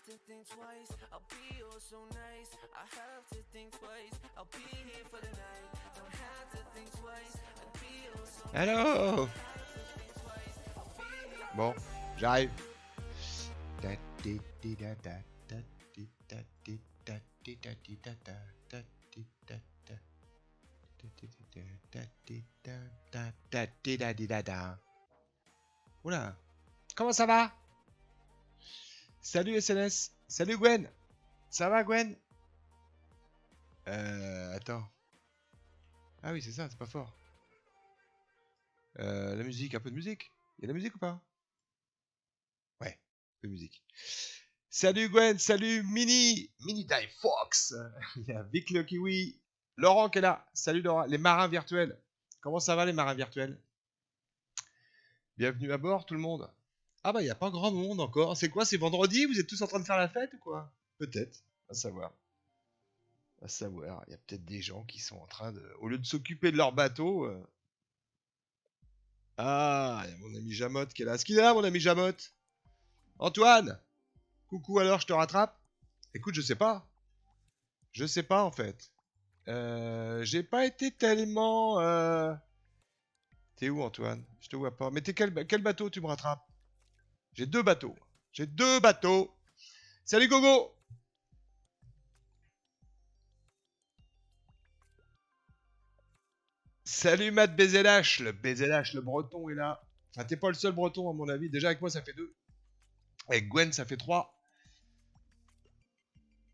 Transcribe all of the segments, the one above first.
to think twice. I'll be oh so nice. I have to think twice. I'll be here for the night. Don't have to think twice. I'll be oh so nice. Allô. Bon, j'arrive. Oula, comment ça va? Salut SNS. Salut Gwen. Ça va Gwen? Attends. Ah oui, c'est ça, c'est pas fort. La musique, un peu de musique. Il y a de la musique ou pas? Ouais, un peu de musique. Salut Gwen, salut Mini Die Fox. Il y a Vic le Kiwi. Laurent qui est là. Salut Laurent. Les marins virtuels. Comment ça va les marins virtuels? Bienvenue à bord tout le monde. Ah bah il n'y a pas grand monde encore. C'est quoi, c'est vendredi? Vous êtes tous en train de faire la fête ou quoi? Peut-être, à savoir. À savoir, il y a peut-être des gens qui sont en train de... Au lieu de s'occuper de leur bateau... Ah, il y a mon ami Jamotte qui est là. Est-ce qu'il est là mon ami Jamotte? Antoine! Coucou alors, je te rattrape? Écoute, je sais pas. Je sais pas en fait. J'ai pas été tellement... T'es où Antoine? Je te vois pas. Mais t'es quel bateau tu me rattrapes? J'ai deux bateaux. J'ai deux bateaux. Salut Gogo! Salut Matt BZH. Le BZH, le breton est là. Enfin, t'es pas le seul breton à mon avis. Déjà avec moi ça fait 2. Avec Gwen ça fait 3.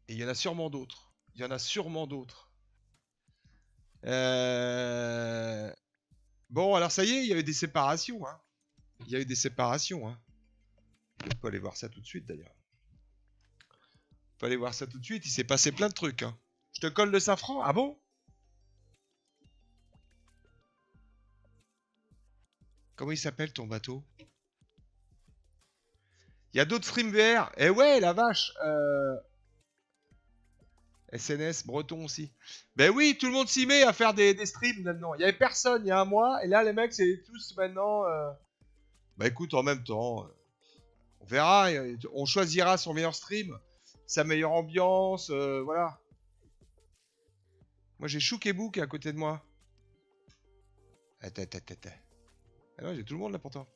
Et il y en a sûrement d'autres. Il y en a sûrement d'autres. Bon, alors ça y est, il y a eu des séparations. Hein. Il y a eu des séparations. Hein. On peut aller voir ça tout de suite d'ailleurs. On peut aller voir ça tout de suite. Il s'est passé plein de trucs. Hein. Je te colle le safran? Ah bon? Comment il s'appelle ton bateau? Il y a d'autres streams VR. Eh ouais, la vache. SNS, breton aussi. Ben oui, tout le monde s'y met à faire des streams maintenant. Il y avait personne il y a un mois. Et là, les mecs, c'est tous maintenant... Bah écoute, en même temps, on verra. On choisira son meilleur stream. Sa meilleure ambiance. Voilà. Moi, j'ai Chouk et Book à côté de moi. Attends. Ah non, j'ai tout le monde là pourtant.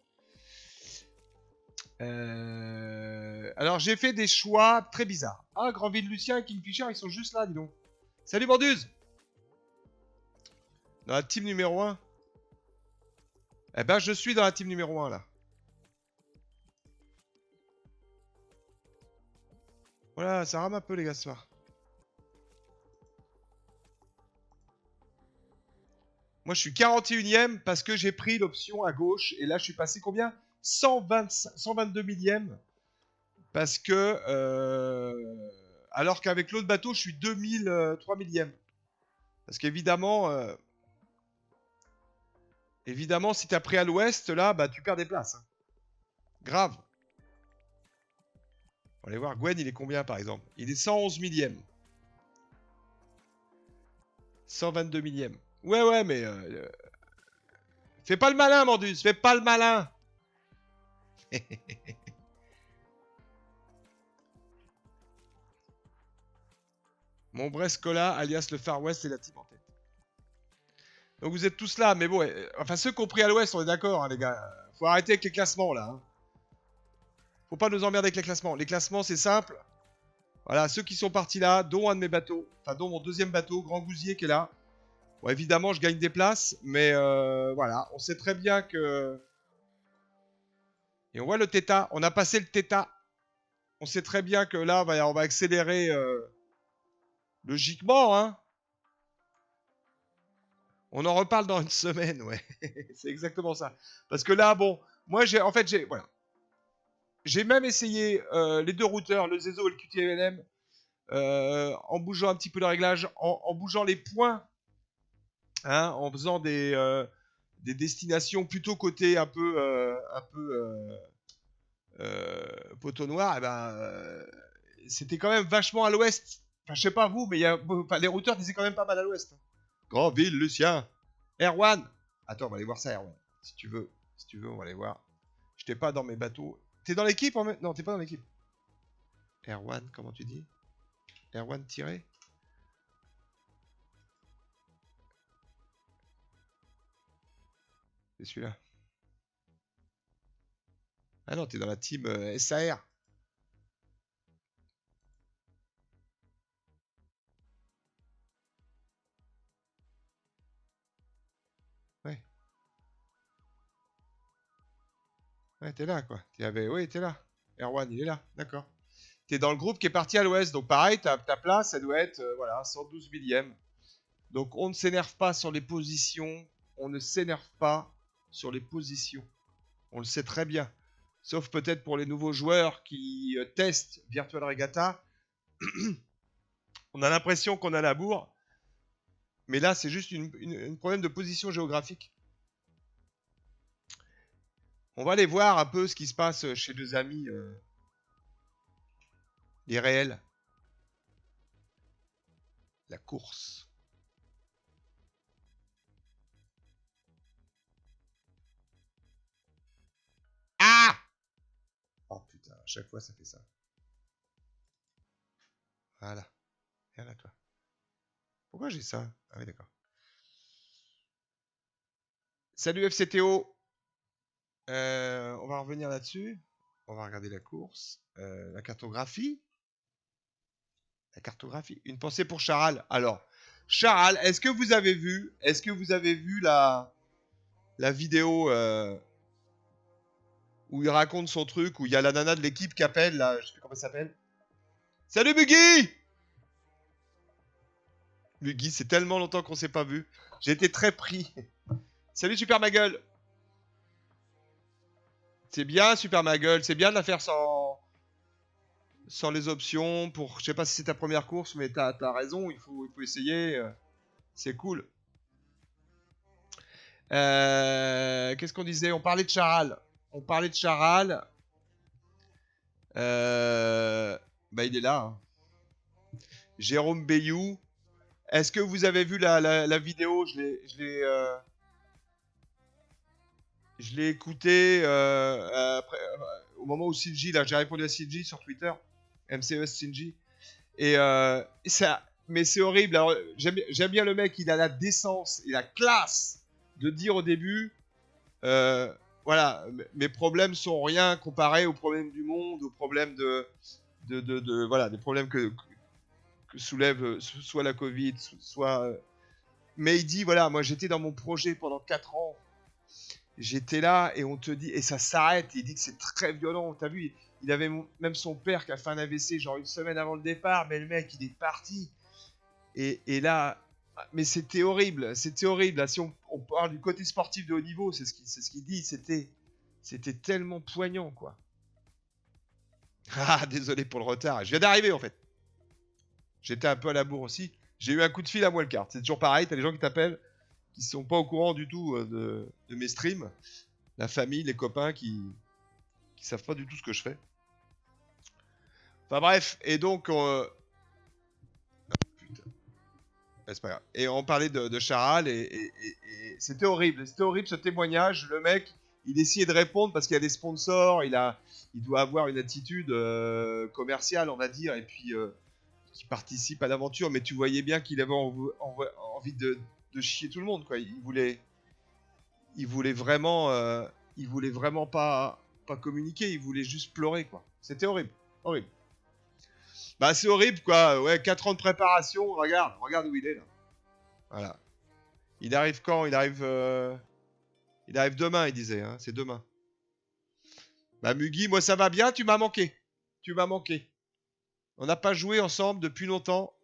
Alors, j'ai fait des choix très bizarres. Ah, Grandville Lucien et Kingfisher, ils sont juste là, dis donc. Salut Borduse! Dans la team numéro 1. Eh ben, je suis dans la team numéro 1, là. Voilà, ça rame un peu, les gars, ce soir. Moi, je suis 41ème parce que j'ai pris l'option à gauche. Et là, je suis passé combien? 122 millième. Parce que... alors qu'avec l'autre bateau, je suis 3 millième. Parce qu'évidemment... Évidemment, si t'as pris à l'ouest, là, bah tu perds des places. Hein. Grave. On va aller voir, Gwen, il est combien, par exemple? Il est 111 millième. 122 millième. Ouais, mais... Fais pas le malin, Mordus. Fais pas le malin. Mon Brescola, alias le Far West, et la team en tête. Donc vous êtes tous là, mais bon, enfin ceux qui ont pris à l'ouest, on est d'accord, hein, les gars. Faut arrêter avec les classements là. Hein. Faut pas nous emmerder avec les classements. Les classements, c'est simple. Voilà, ceux qui sont partis là, dont un de mes bateaux, enfin dont mon deuxième bateau, Grand Gousier qui est là. Bon, évidemment, je gagne des places, mais voilà, on sait très bien que... Et on voit le Theta, on a passé le Theta. On sait très bien que là, on va accélérer logiquement, hein. On en reparle dans une semaine, ouais. C'est exactement ça. Parce que là, bon, moi, voilà. J'ai même essayé les deux routeurs, le Zezo et le QTLM, en bougeant un petit peu le réglage, en bougeant les points, hein, en faisant des destinations plutôt côté un peu poteau noir, et ben, c'était quand même vachement à l'ouest. Enfin, je sais pas vous, mais les routeurs disaient quand même pas mal à l'ouest. Grandville, Lucien. Erwan. Attends, on va aller voir ça, Erwan. Si tu veux, on va aller voir. J'étais pas dans mes bateaux. T'es dans l'équipe en même... Non, t'es pas dans l'équipe. Erwan, comment tu dis? Erwan tiré. C'est celui-là. Ah non, t'es dans la team SAR. Ouais. Ouais, t'es là, quoi. Oui, t'es là. Erwan, il est là. D'accord. T'es dans le groupe qui est parti à l'ouest. Donc pareil, ta place, ça doit être voilà, 112 millième. Donc on ne s'énerve pas sur les positions. On ne s'énerve pas sur les positions. On le sait très bien. Sauf peut-être pour les nouveaux joueurs qui testent Virtual Regatta. On a l'impression qu'on a la bourre. Mais là, c'est juste un problème de position géographique. On va aller voir un peu ce qui se passe chez deux amis. Les réels. La course. Ah! Oh putain, à chaque fois ça fait ça. Voilà. Regarde à toi. Pourquoi j'ai ça? Ah oui, d'accord. Salut FCTO. On va revenir là-dessus. On va regarder la course. La cartographie. La cartographie. Une pensée pour Charal. Alors, Charal, est-ce que vous avez vu la vidéo où il raconte son truc, où il y a la nana de l'équipe qui appelle, là, je sais plus comment elle s'appelle. Salut Buggy! Buggy, c'est tellement longtemps qu'on s'est pas vu. J'ai été très pris. Salut Super ma gueule. C'est bien Super ma gueule, c'est bien de la faire sans les options pour, je sais pas si c'est ta première course, mais t'as raison, il faut essayer. C'est cool. Qu'est-ce qu'on disait? On parlait de Charal. Bah il est là. Hein. Jérôme Bayou. Est-ce que vous avez vu la vidéo? Je l'ai écouté après, au moment où Shinji, là, j'ai répondu à Shinji sur Twitter, MCES Shinji, et ça, mais c'est horrible. Alors, j'aime bien le mec, il a la décence et la classe de dire au début, voilà, mes problèmes sont rien comparé aux problèmes du monde, aux problèmes voilà, des problèmes que soulève soit la Covid, soit. Mais il dit, voilà, moi j'étais dans mon projet pendant 4 ans. J'étais là et on te dit, et ça s'arrête, il dit que c'est très violent, t'as vu, il avait même son père qui a fait un AVC genre une semaine avant le départ, mais le mec il est parti, et là, mais c'était horrible, là, si on parle du côté sportif de haut niveau, c'est ce qu'il dit, c'était tellement poignant, quoi. Ah, désolé pour le retard, je viens d'arriver en fait, j'étais un peu à la bourre aussi, j'ai eu un coup de fil à moi le quart, c'est toujours pareil, t'as des gens qui t'appellent, qui sont pas au courant du tout de mes streams, la famille, les copains qui savent pas du tout ce que je fais. Enfin bref, et donc putain, c'est pas grave. Et on parlait de Charal et c'était horrible ce témoignage. Le mec, il essayait de répondre parce qu'il y a des sponsors, il doit avoir une attitude commerciale, on va dire, et puis qui participe à l'aventure. Mais tu voyais bien qu'il avait envie de chier tout le monde, quoi. Il voulait vraiment pas communiquer, il voulait juste pleurer, quoi. C'était horrible. Bah c'est horrible, quoi. Ouais, 4 ans de préparation, regarde où il est là. Voilà. Il arrive quand? Il arrive demain, il disait, hein. C'est demain. Bah Mugi, moi ça va bien, tu m'as manqué. On n'a pas joué ensemble depuis longtemps.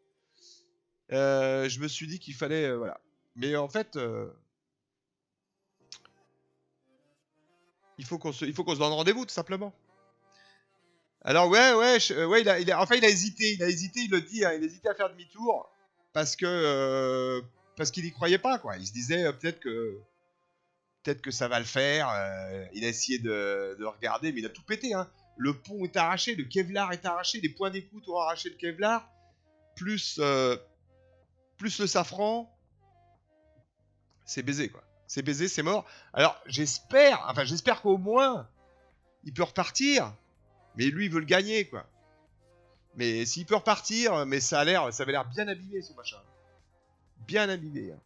Je me suis dit qu'il fallait voilà. Mais en fait il faut qu'on se donne rendez-vous tout simplement. Alors ouais, il a hésité, il le dit, hein, il a hésité à faire demi-tour parce qu'il y croyait pas, quoi. Il se disait peut-être que ça va le faire. Il a essayé de regarder, mais il a tout pété, hein. Le pont est arraché, le Kevlar est arraché, les points d'écoute ont arraché le Kevlar, plus le safran, c'est baisé, quoi. C'est baisé, c'est mort. Alors j'espère qu'au moins il peut repartir. Mais lui, il veut le gagner, quoi. Mais s'il peut repartir, mais ça avait l'air bien abîmé, son machin. Bien abîmé. Hein.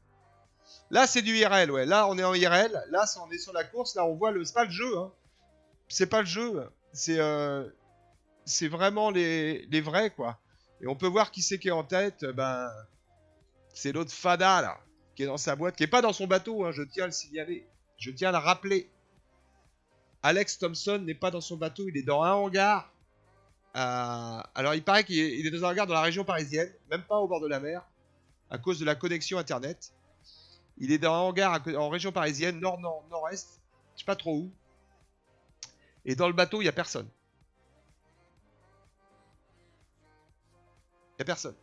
Là, c'est du IRL, ouais. Là, on est en IRL. Là, on est sur la course. Là, on voit le... C'est pas le jeu, hein. C'est pas le jeu. C'est vraiment les vrais, quoi. Et on peut voir qui c'est qui est en tête. Ben, c'est l'autre Fada, là, qui est dans sa boîte, qui est pas dans son bateau, hein, je tiens à le signaler. Je tiens à le rappeler. Alex Thompson n'est pas dans son bateau, il est dans un hangar. Alors, il paraît qu'il est dans un hangar dans la région parisienne, même pas au bord de la mer, à cause de la connexion Internet. Il est dans un hangar en région parisienne, nord-est, je sais pas trop où. Et dans le bateau, il n'y a personne. Il n'y a personne.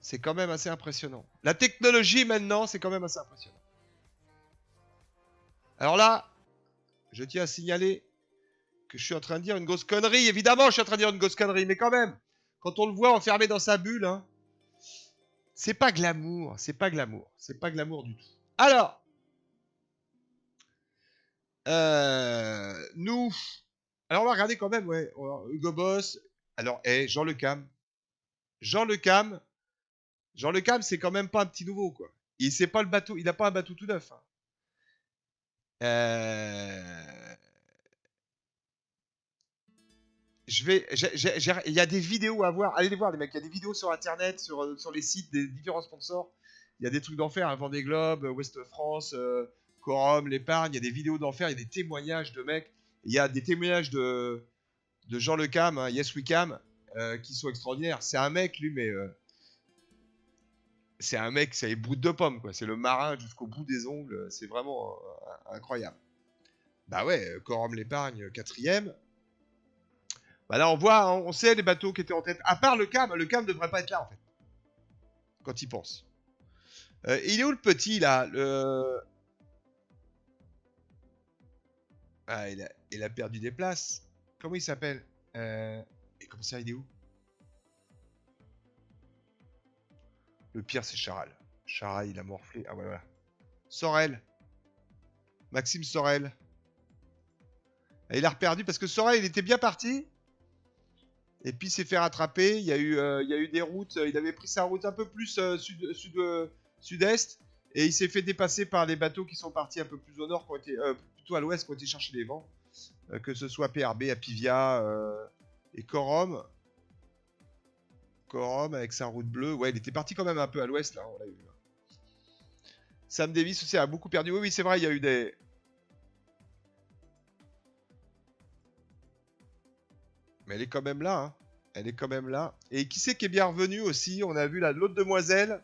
C'est quand même assez impressionnant. La technologie, maintenant, c'est quand même assez impressionnant. Alors là, je tiens à signaler que je suis en train de dire une grosse connerie. Évidemment, je suis en train de dire une grosse connerie, mais quand même, quand on le voit enfermé dans sa bulle, hein, c'est pas glamour, c'est pas glamour, c'est pas glamour du tout. Alors, nous, alors on va regarder quand même, ouais, Hugo Boss. Alors, Jean Le Cam, c'est quand même pas un petit nouveau, quoi. Il sait pas le bateau, il a pas un bateau tout neuf. Hein. Il y a des vidéos à voir. Allez les voir, les mecs. Il y a des vidéos sur Internet, sur les sites des différents sponsors. Il y a des trucs d'enfer, hein, Vendée Globe, Ouest France, Corum, l'épargne. Il y a des vidéos d'enfer, il y a des témoignages de mecs. Il y a des témoignages de Jean Le Cam, hein, Yes We Cam, qui sont extraordinaires. C'est un mec, lui, mais c'est un mec, c'est les bouts de pommes, quoi. C'est le marin jusqu'au bout des ongles. C'est vraiment incroyable. Bah ouais, Corum, l'épargne, 4ème. Bah là, on voit, on sait les bateaux qui étaient en tête. À part le Cam ne devrait pas être là, en fait. Quand il pense. Il est où le petit, là Ah, il a perdu des places. Comment il s'appelle Et comment ça, il est où? Le pire, c'est Charal. Charal, il a morflé. Ah, voilà. Sorel. Maxime Sorel. Et il a reperdu parce que Sorel, il était bien parti. Et puis il s'est fait rattraper. Il y a eu des routes. Il avait pris sa route un peu plus sud-est. Et il s'est fait dépasser par les bateaux qui sont partis un peu plus au nord, plutôt à l'ouest, qui ont été chercher les vents. Que ce soit PRB, Apivia et Corum. Corum avec sa route bleue. Ouais, il était parti quand même un peu à l'ouest, là. On l'a vu. Sam Davis aussi a beaucoup perdu. Oui, c'est vrai, il y a eu des... Mais elle est quand même là, hein. Elle est quand même là. Et qui c'est qui est bien revenu aussi? On a vu là l'autre demoiselle.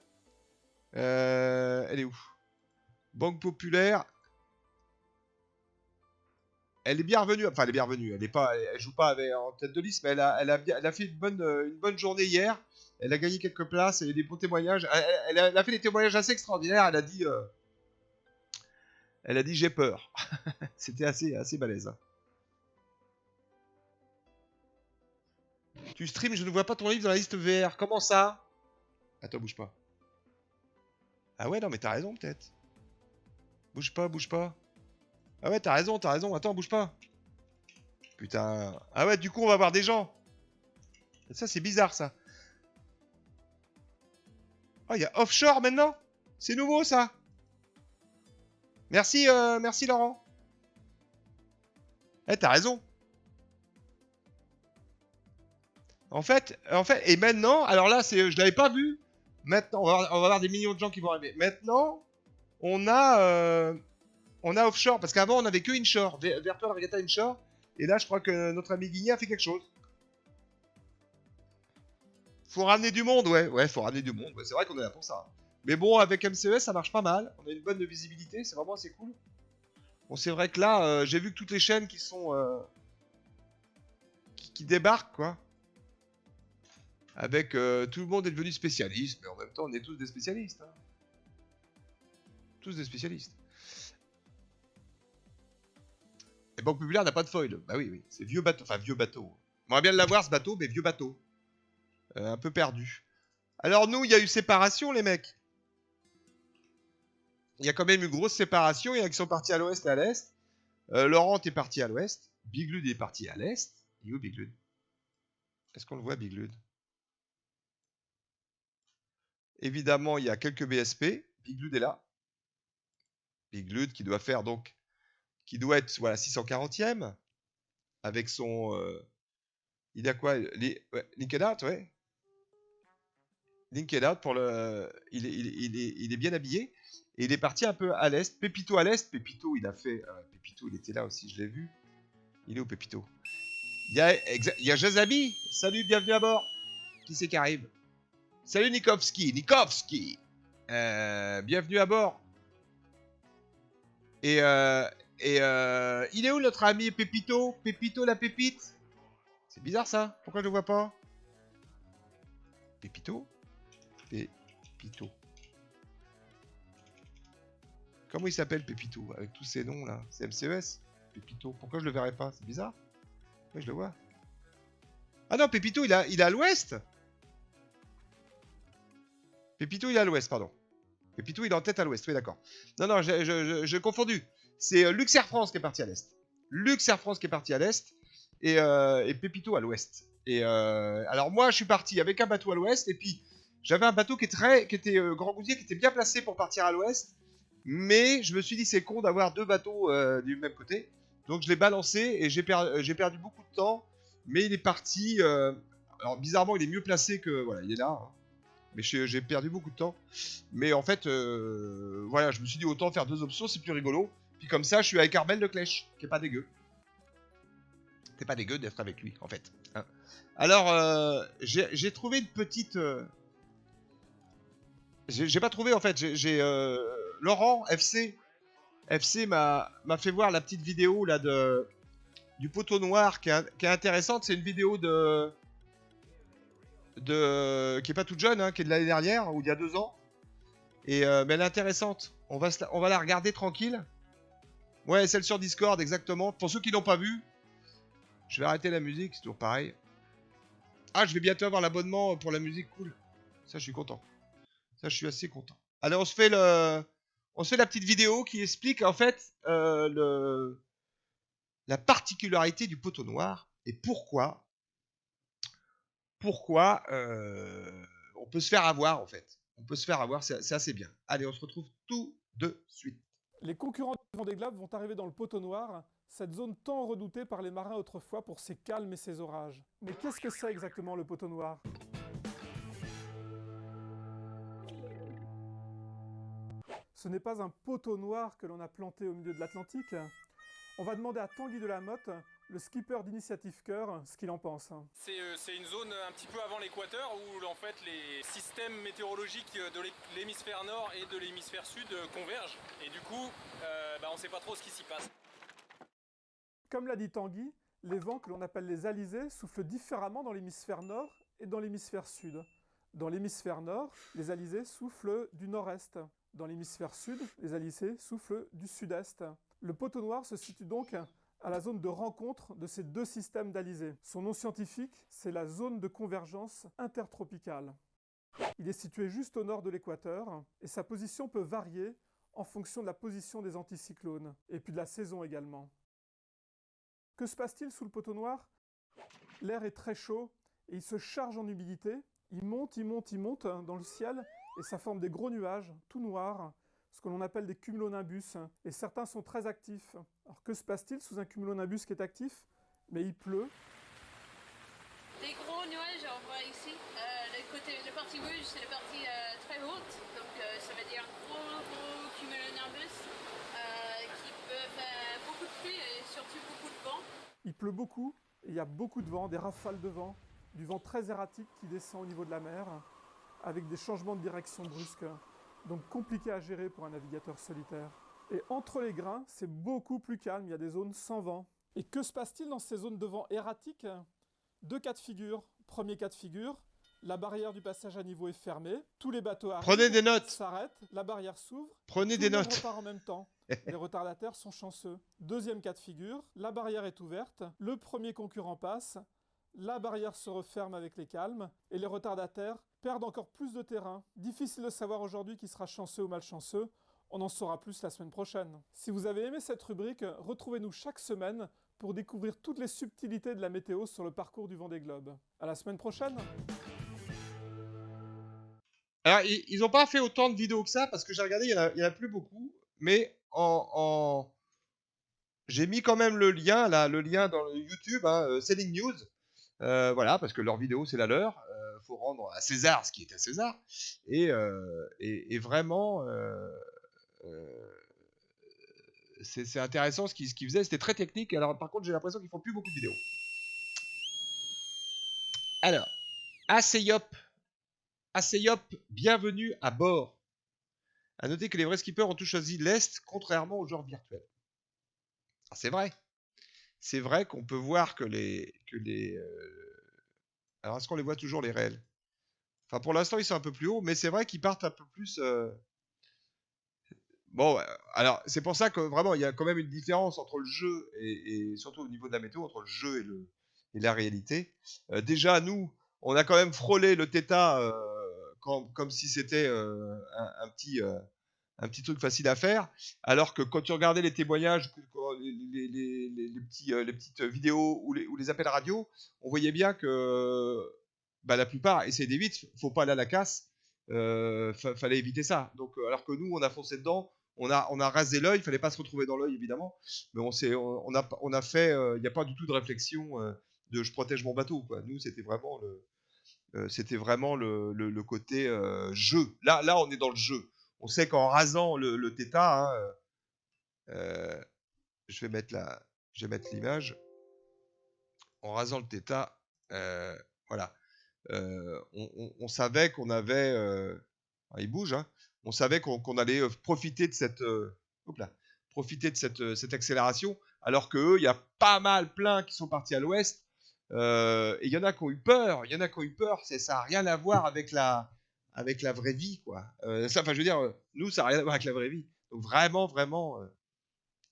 Elle est où? Banque Populaire. Elle est bien revenue. Enfin, elle est bien revenue. Elle joue pas en tête de liste, mais elle a fait une bonne journée hier. Elle a gagné quelques places. Elle a des bons témoignages. Elle a fait des témoignages assez extraordinaires. Elle a dit j'ai peur. C'était assez balèze. Hein. Tu streams, je ne vois pas ton livre dans la liste VR. Comment ça? Attends, bouge pas. Ah ouais, non, mais t'as raison, peut-être. Bouge pas. Ah ouais, t'as raison. Attends, bouge pas. Putain. Ah ouais, du coup, on va voir des gens. Ça, c'est bizarre, ça. Oh, il y a offshore maintenant? C'est nouveau, ça. Merci Laurent. Eh, t'as raison. En fait, et maintenant, alors là, je l'avais pas vu. Maintenant, on va avoir des millions de gens qui vont arriver. Maintenant, on a offshore, parce qu'avant, on avait que inshore. Virtual Regatta inshore. Et là, je crois que notre ami Guigny a fait quelque chose. Faut ramener du monde, ouais. Ouais, faut ramener du monde. Ouais, c'est vrai qu'on est là pour ça. Mais bon, avec MCES, ça marche pas mal. On a une bonne visibilité, c'est vraiment assez cool. Bon, c'est vrai que là, j'ai vu que toutes les chaînes qui sont... qui débarquent, quoi. Avec tout le monde est devenu spécialiste, mais en même temps, on est tous des spécialistes. Hein. Tous des spécialistes. Et Banque Populaire n'a pas de foil. Bah oui. C'est vieux bateau. Enfin, vieux bateau. On va bien l'avoir, ce bateau, mais vieux bateau. Un peu perdu. Alors nous, il y a eu séparation, les mecs. Il y a quand même eu une grosse séparation. Il y en a qui sont partis à l'ouest et à l'est. Laurent est parti à l'ouest. Biglud est parti à l'est. Il est où Biglud? Est-ce qu'on le voit, Biglud? Évidemment, il y a quelques BSP. Biglud est là. Biglud qui doit faire donc, qui doit être voilà 640e avec son, il a quoi, Linked Out, ouais. Linked Out pour le, il est bien habillé et il est parti un peu à l'est. Pépito à l'est. Pépito, il a fait, Pépito, il était là aussi, je l'ai vu. Il est où Pépito? Il y a Jazabi. Salut, bienvenue à bord. Qui c'est qui arrive? Salut Nikovski. Nikovski. Bienvenue à bord. Et il est où notre ami Pépito? Pépito la pépite? C'est bizarre ça. Pourquoi je le vois pas? Pépito? Pépito. Comment il s'appelle Pépito? Avec tous ces noms là. C'est MCES? Pépito. Pourquoi je le verrais pas? C'est bizarre. Oui, je le vois. Ah non, Pépito, il est à l'ouest. Pépito, il est à l'ouest, pardon. Pépito, il est en tête à l'ouest, oui, d'accord. Non, j'ai confondu. C'est Lux Air France qui est parti à l'est. Lux Air France qui est parti à l'est. Et Pépito à l'ouest. Et alors moi, je suis parti avec un bateau à l'ouest. Et puis, j'avais un bateau qui était Grand Gousier, qui était bien placé pour partir à l'ouest. Mais je me suis dit, c'est con d'avoir deux bateaux du même côté. Donc, je l'ai balancé et j'ai perdu beaucoup de temps. Mais il est parti. Alors, bizarrement, il est mieux placé que. Voilà, il est là. Hein. Mais j'ai perdu beaucoup de temps. Mais en fait, voilà, je me suis dit autant faire deux options, c'est plus rigolo. Puis comme ça, je suis avec Armel de Clèche, qui est pas dégueu. C'est pas dégueu d'être avec lui, en fait. Hein. Alors, j'ai trouvé une petite... J'ai pas trouvé, en fait. Laurent, FC m'a fait voir la petite vidéo là du poteau noir qui est intéressante. C'est une vidéo qui est pas toute jeune, hein, qui est de l'année dernière, ou il y a 2 ans. Et mais elle est intéressante. On va la regarder tranquille. Ouais, celle sur Discord, exactement. Pour ceux qui l'ont pas vu, je vais arrêter la musique, c'est toujours pareil. Ah, je vais bientôt avoir l'abonnement pour la musique, cool. Ça, je suis content. Ça, je suis assez content. Allez, on se fait la petite vidéo qui explique en fait la particularité du poteau noir et pourquoi on peut se faire avoir en fait. On peut se faire avoir, c'est assez bien. Allez, on se retrouve tout de suite. Les concurrents du Vendée Globe vont arriver dans le poteau noir, cette zone tant redoutée par les marins autrefois pour ses calmes et ses orages. Mais qu'est-ce que c'est exactement le poteau noir? Ce n'est pas un poteau noir que l'on a planté au milieu de l'Atlantique. On va demander à Tanguy Delamotte, le skipper d'Initiative Cœur, ce qu'il en pense. C'est une zone un petit peu avant l'équateur où en fait les systèmes météorologiques de l'hémisphère nord et de l'hémisphère sud convergent et du coup on ne sait pas trop ce qui s'y passe. Comme l'a dit Tanguy, les vents que l'on appelle les alizés soufflent différemment dans l'hémisphère nord et dans l'hémisphère sud. Dans l'hémisphère nord, les alizés soufflent du nord-est. Dans l'hémisphère sud, les alizés soufflent du sud-est. Le poteau noir se situe donc à la zone de rencontre de ces deux systèmes d'alizés. Son nom scientifique, c'est la zone de convergence intertropicale. Il est situé juste au nord de l'équateur et sa position peut varier en fonction de la position des anticyclones et puis de la saison également. Que se passe-t-il sous le poteau noir? L'air est très chaud et il se charge en humidité. Il monte dans le ciel et ça forme des gros nuages tout noirs, ce que l'on appelle des cumulonimbus, et certains sont très actifs. Alors que se passe-t-il sous un cumulonimbus qui est actif? Mais il pleut. Des gros nuages, on voit ici. La partie rouge, c'est la partie très haute, donc ça veut dire gros cumulonimbus qui peuvent faire beaucoup de pluie et surtout beaucoup de vent. Il pleut beaucoup et il y a beaucoup de vent, des rafales de vent, du vent très erratique qui descend au niveau de la mer, avec des changements de direction brusques. Donc compliqué à gérer pour un navigateur solitaire. Et entre les grains, c'est beaucoup plus calme, il y a des zones sans vent. Et que se passe-t-il dans ces zones de vent erratiques? Deux cas de figure. Premier cas de figure, la barrière du passage à niveau est fermée, tous les bateaux arrivent, Prenez des notes. s'arrêtent, la barrière s'ouvre, Prenez tout des le monde notes. repart en même temps. Les retardataires sont chanceux. Deuxième cas de figure, la barrière est ouverte, le premier concurrent passe, la barrière se referme avec les calmes, et les retardataires perdent encore plus de terrain. Difficile de savoir aujourd'hui qui sera chanceux ou malchanceux, on en saura plus la semaine prochaine. Si vous avez aimé cette rubrique, retrouvez-nous chaque semaine pour découvrir toutes les subtilités de la météo sur le parcours du Vendée Globe. À la semaine prochaine! Alors, ils n'ont pas fait autant de vidéos que ça, parce que j'ai regardé, il y en a plus beaucoup. Mais j'ai mis quand même le lien, là, le lien dans le YouTube, hein, Selling News. Voilà, parce que leur vidéo, c'est la leur. Faut rendre à César ce qui est à César. Et vraiment, c'est intéressant ce qu'ils faisaient. C'était très technique. Alors, par contre, j'ai l'impression qu'ils font plus beaucoup de vidéos. Alors, ACYOP, bienvenue à bord. À noter que les vrais skippers ont tous choisi l'Est, contrairement aux joueurs virtuels. C'est vrai. C'est vrai qu'on peut voir que alors, est-ce qu'on les voit toujours, les réels? Enfin, pour l'instant, ils sont un peu plus hauts, mais c'est vrai qu'ils partent un peu plus... Bon, alors, c'est pour ça que, vraiment, il y a quand même une différence entre le jeu et surtout au niveau de la météo, entre le jeu et la réalité. Déjà, nous, on a quand même frôlé le Theta comme si c'était un petit truc facile à faire, alors que quand tu regardais les témoignages, les petites vidéos ou les appels radio, on voyait bien que la plupart essayaient d'éviter, faut pas aller à la casse, fallait éviter ça. Donc, alors que nous, on a foncé dedans, on a rasé l'œil, fallait pas se retrouver dans l'œil évidemment, mais on a fait, il n'y a pas du tout de réflexion de je protège mon bateau, quoi. Nous, c'était vraiment le côté jeu. Là, on est dans le jeu. On sait qu'en rasant le Theta, je vais mettre l'image. En rasant le Theta, voilà. On savait qu'on avait... il bouge, hein. On savait qu'on allait profiter de cette accélération, alors qu'eux, il y a pas mal plein qui sont partis à l'ouest. Et il y en a qui ont eu peur. Ça n'a rien à voir avec la vraie vie, quoi. Je veux dire, nous, ça n'a rien à voir avec la vraie vie. Donc vraiment,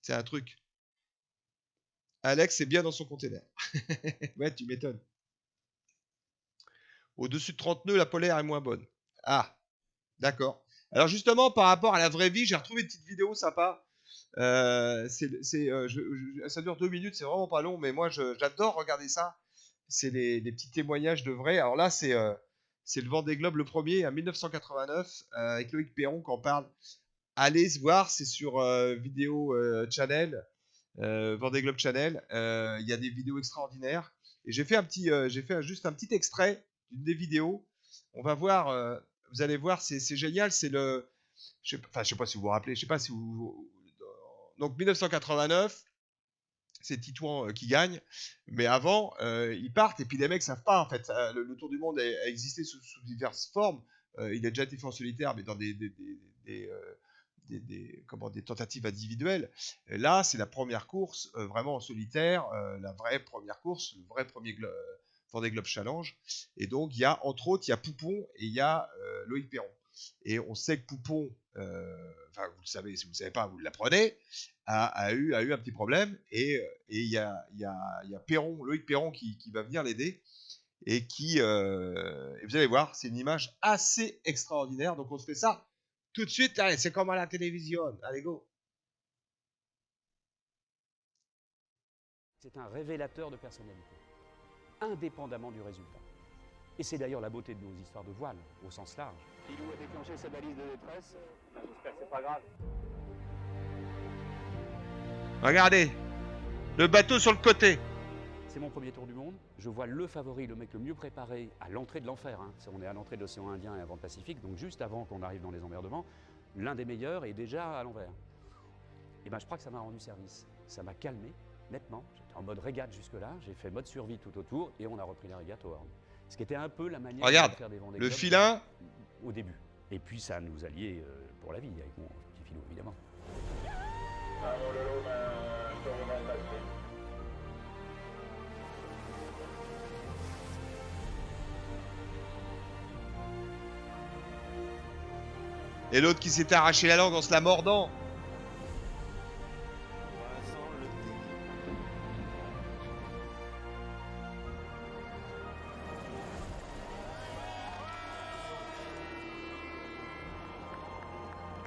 c'est un truc. Alex est bien dans son container. Ouais, tu m'étonnes. Au-dessus de 30 nœuds, la polaire est moins bonne. Ah, d'accord. Alors justement, par rapport à la vraie vie, j'ai retrouvé une petite vidéo sympa. Ça dure 2 minutes, c'est vraiment pas long, mais moi, j'adore regarder ça. C'est les petits témoignages de vrai. Alors là, c'est le Vendée Globe le premier, en 1989, avec Loïc Perron qui en parle. Allez se voir, c'est sur Vidéo Channel, Vendée Globe Channel. Il y a des vidéos extraordinaires. Et j'ai fait juste un petit extrait d'une des vidéos. On va voir, vous allez voir, c'est génial. C'est je sais pas si vous vous rappelez, je sais pas si vous... Donc 1989, c'est Titouan qui gagne, mais avant, ils partent et puis les mecs savent pas en fait. Le Tour du Monde a existé sous diverses formes. Il a déjà été fait en solitaire, mais dans des tentatives individuelles. Et là, c'est la première course vraiment en solitaire, la vraie première course, le vrai premier Vendée Globe Challenge. Et donc, entre autres, il y a Poupon et il y a Loïc Perron. Et on sait que Poupon, enfin vous le savez, si vous ne le savez pas, vous l'apprenez, a eu un petit problème. Et il y a Perron, Loïc Perron qui va venir l'aider. Et et vous allez voir, c'est une image assez extraordinaire. Donc on se fait ça tout de suite. Allez, c'est comme à la télévision. Allez, go. C'est un révélateur de personnalité, indépendamment du résultat. Et c'est d'ailleurs la beauté de nos histoires de voile, au sens large. Pilou a déclenché sa balise de détresse. J'espère que c'est pas grave. Regardez, le bateau sur le côté. C'est mon premier tour du monde. Je vois le favori, le mec le mieux préparé à l'entrée de l'enfer. Hein. On est à l'entrée de l'océan Indien et avant le Pacifique, donc juste avant qu'on arrive dans les emmerdements. L'un des meilleurs est déjà à l'envers. Et je crois que ça m'a rendu service. Ça m'a calmé, nettement. J'étais en mode régate jusque-là. J'ai fait mode survie tout autour et on a repris la régate au Horn. Ce qui était un peu la manière de faire des Vendée Globe le filin au début. Et puis ça nous a liés pour la vie avec mon petit filou, évidemment. Et l'autre qui s'était arraché la langue en se la mordant.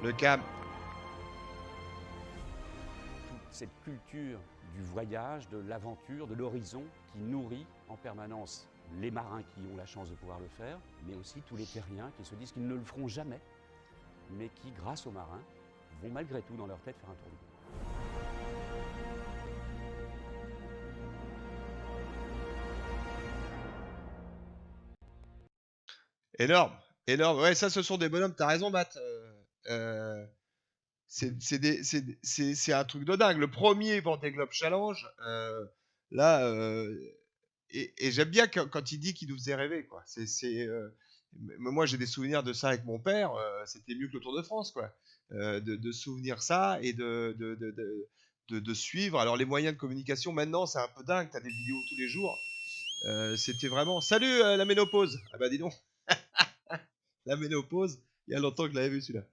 Le cam. cette culture du voyage, de l'aventure, de l'horizon qui nourrit en permanence les marins qui ont la chance de pouvoir le faire, mais aussi tous les terriens qui se disent qu'ils ne le feront jamais, mais qui, grâce aux marins, vont malgré tout dans leur tête faire un tour du monde. Énorme, énorme. Ouais, ça, ce sont des bonhommes. T'as raison, Matt. C'est un truc de dingue. Le premier Vendée Globe Challenge, là, et j'aime bien quand il dit qu'il nous faisait rêver, quoi. Moi, j'ai des souvenirs de ça avec mon père. C'était mieux que le Tour de France, quoi. De souvenir ça et de suivre. Alors, les moyens de communication, maintenant, c'est un peu dingue. T'as des vidéos tous les jours. C'était vraiment. Salut la ménopause. Ah bah dis donc. La ménopause. Il y a longtemps que je l'avais vu celui-là.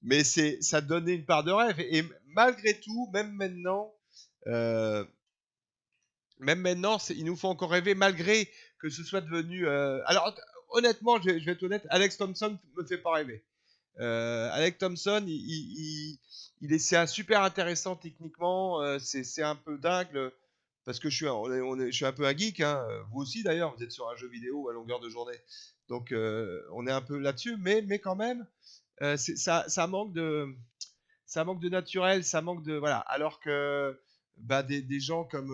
Mais ça donnait une part de rêve. Et malgré tout, même maintenant, ils nous font encore rêver malgré que ce soit devenu. Alors, honnêtement, je vais être honnête, Alex Thompson me fait pas rêver. Alex Thompson, c'est un super intéressant techniquement. C'est un peu dingue parce que je suis un peu un geek. Hein. Vous aussi d'ailleurs, vous êtes sur un jeu vidéo à longueur de journée. Donc, on est un peu là-dessus, mais quand même, ça manque de naturel, ça manque de voilà. Alors que bah, des gens comme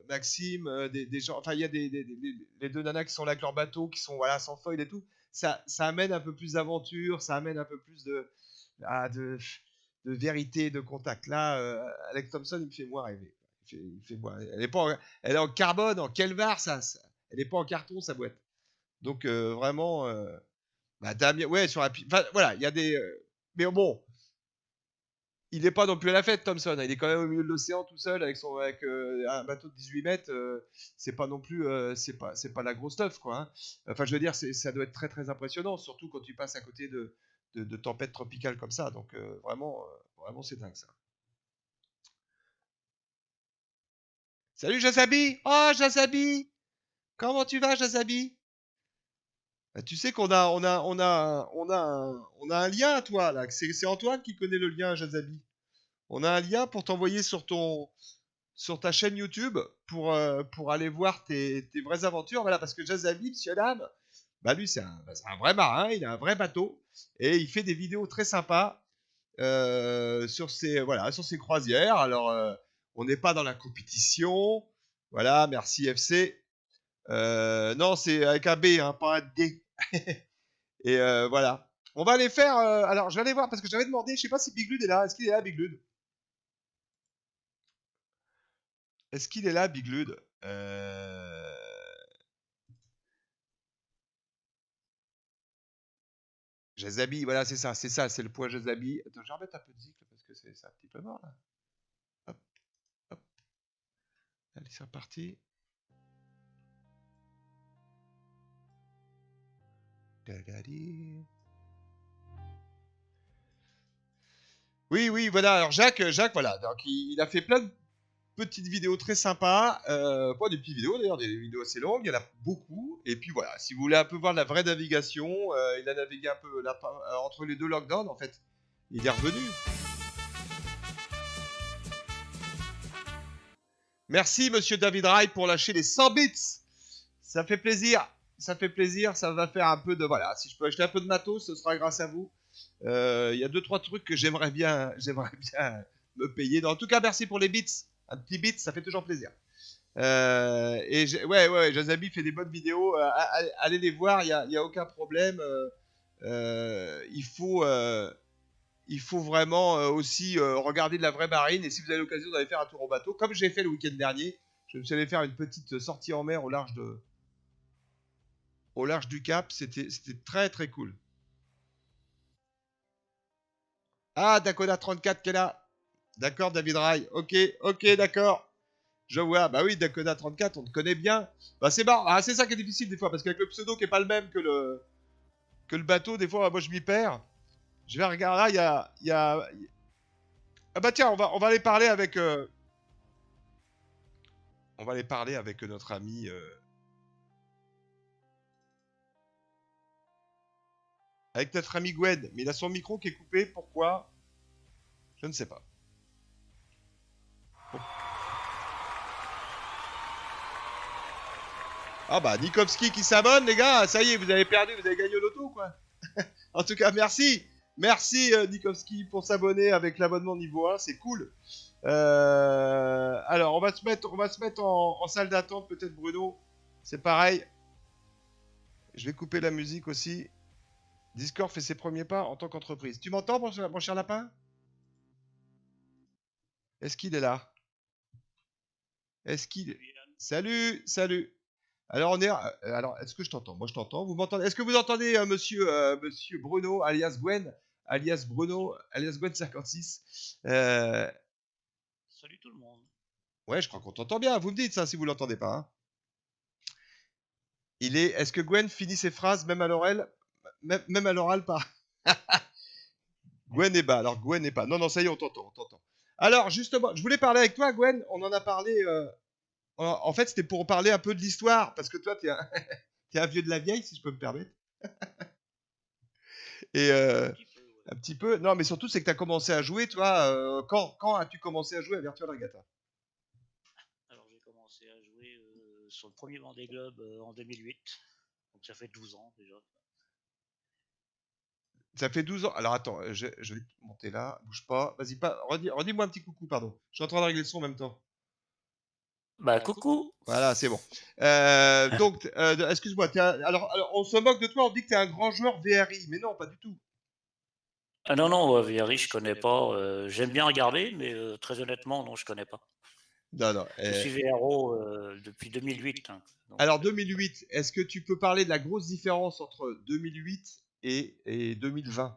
Maxime, des gens, enfin il y a les deux nanas qui sont là avec leur bateau, qui sont voilà sans foil et tout. Ça amène un peu plus d'aventure, ça amène un peu plus de vérité, de contact. Là, Alex Thompson, il me fait moi rêver. Il fait moi. Elle est en carbone, en Kelvar, elle est pas en carton sa boîte. Donc vraiment. Bah, Damien, ouais, enfin, voilà, il y a des. Mais bon, il n'est pas non plus à la fête, Thompson. Il est quand même au milieu de l'océan tout seul avec un bateau de 18 mètres. C'est pas non plus. C'est pas la grosse stuff, quoi. Hein. Enfin, je veux dire, ça doit être très très impressionnant, surtout quand tu passes à côté de tempêtes tropicales comme ça. Donc, vraiment, c'est dingue ça. Salut Jasabi! Oh, Jasabi! Comment tu vas, Jasabi? Tu sais qu'on a un lien à toi là. C'est Antoine qui connaît le lien à Jazabi. On a un lien pour t'envoyer sur ta chaîne YouTube pour aller voir tes vraies aventures. Voilà, parce que Jazabi, monsieur Adam, bah lui c'est un vrai marin, il a un vrai bateau et il fait des vidéos très sympas sur ses croisières. Alors on n'est pas dans la compétition. Voilà, merci FC. Non, c'est avec un B, hein, pas un D. Et voilà. On va aller faire. Alors, je vais aller voir parce que j'avais demandé. Je sais pas si Big Lud est là. Est-ce qu'il est là, Big Lud? Est-ce qu'il est là, Big Lud? Jazabi, voilà, c'est ça, c'est le point Jazabi. Attends, je vais remettre un peu de zik parce que c'est un petit peu mort là. Hop, hop. Allez, c'est reparti. Oui, voilà. Alors Jacques, voilà. Donc il a fait plein de petites vidéos très sympas. Pas des petites vidéos d'ailleurs, des vidéos assez longues. Il y en a beaucoup. Et puis voilà, si vous voulez un peu voir la vraie navigation, il a navigué un peu là, entre les deux lockdowns en fait. Il est revenu. Merci Monsieur David Rai pour lâcher les 100 bits. Ça fait plaisir. Ça fait plaisir. Ça va faire un peu de voilà. Si je peux acheter un peu de matos, ce sera grâce à vous. Il y a 2-3 trucs que j'aimerais bien me payer. En tout cas, merci pour les bits. Un petit bit, ça fait toujours plaisir. Ouais, Jazabi fait des bonnes vidéos. Allez les voir, il y a aucun problème. Il faut vraiment aussi regarder de la vraie marine. Et si vous avez l'occasion d'aller faire un tour au bateau, comme j'ai fait le week-end dernier, je me suis allé faire une petite sortie en mer au large du Cap. C'était très très cool. Ah, Dakota 34 qui est là. D'accord, David Rai. Ok, d'accord. Je vois. Bah oui, Dakota 34, on te connaît bien. Bah c'est marrant. Ah, c'est ça qui est difficile des fois, parce qu'avec le pseudo qui est pas le même que le bateau, des fois, moi je m'y perds. Je vais regarder là, il y a... Ah bah tiens, on va aller parler avec... On va aller parler avec notre ami... Avec notre ami Gwen. Mais il a son micro qui est coupé. Pourquoi? Je ne sais pas. Ah bah, Nikovski qui s'abonne, les gars. Ça y est, vous avez perdu, vous avez gagné au loto, quoi. En tout cas, merci. Merci, Nikovski, pour s'abonner avec l'abonnement niveau 1. C'est cool. Alors, on va se mettre en salle d'attente, peut-être, Bruno. C'est pareil. Je vais couper la musique aussi. Discord fait ses premiers pas en tant qu'entreprise. Tu m'entends, mon cher lapin? Est-ce qu'il est là? Est-ce qu'il est... Salut, salut. Alors, alors, est-ce que je t'entends? Moi, je t'entends. Vous m'entendez? Est-ce que vous entendez monsieur Bruno, alias Gwen, alias Bruno, alias Gwen 56? Salut tout le monde. Ouais, je crois qu'on t'entend bien. Vous me dites ça si vous l'entendez pas, hein. Est-ce que Gwen finit ses phrases même à l'oral, même à l'oral pas? Gwen n'est pas. Alors Gwen n'est pas. Non, non, ça y est, on t'entend, on t'entend. Alors justement, je voulais parler avec toi, Gwen. On en a parlé. En fait, c'était pour parler un peu de l'histoire, parce que toi, t'es t'es un vieux de la vieille, si je peux me permettre. Et Un petit peu, ouais. un petit peu. Non, mais surtout, c'est que tu as commencé à jouer, toi. Quand as-tu commencé à jouer à Virtual Regatta? Alors j'ai commencé à jouer sur le premier Vendée Globe en 2008. Donc ça fait 12 ans déjà. Ça fait 12 ans. Alors attends, je vais te monter là. Bouge pas. Vas-y, pas. Redis-moi un petit coucou, pardon. Je suis en train de régler le son en même temps. Bah coucou. Voilà, c'est bon. Donc, excuse-moi. Alors, on se moque de toi, on dit que tu es un grand joueur VRI. Mais non, pas du tout. Ah non, non, VRI, je connais pas. J'aime bien regarder, mais très honnêtement, non, je connais pas. Non, non. Je suis VRO depuis 2008. Hein, donc, Alors, 2008, est-ce que tu peux parler de la grosse différence entre 2008 et 2020?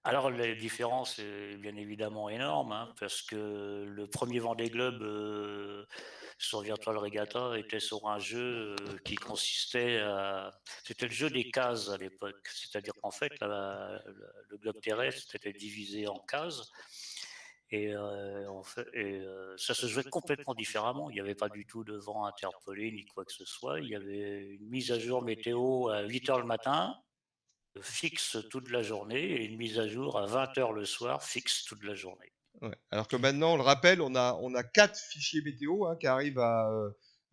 alors la différence est bien évidemment énorme, hein, parce que le premier Vendée Globe sur Virtual Regatta était sur un jeu qui consistait à... C'était le jeu des cases à l'époque, c'est-à-dire qu'en fait, le globe terrestre était divisé en cases, et, ça se jouait complètement différemment. Il n'y avait pas du tout de vent interpolé ni quoi que ce soit. Il y avait une mise à jour météo à 8 heures le matin, fixe toute la journée, et une mise à jour à 20 heures le soir, fixe toute la journée. Ouais. Alors que maintenant, on le rappelle, on a 4 fichiers météo, hein, qui arrivent à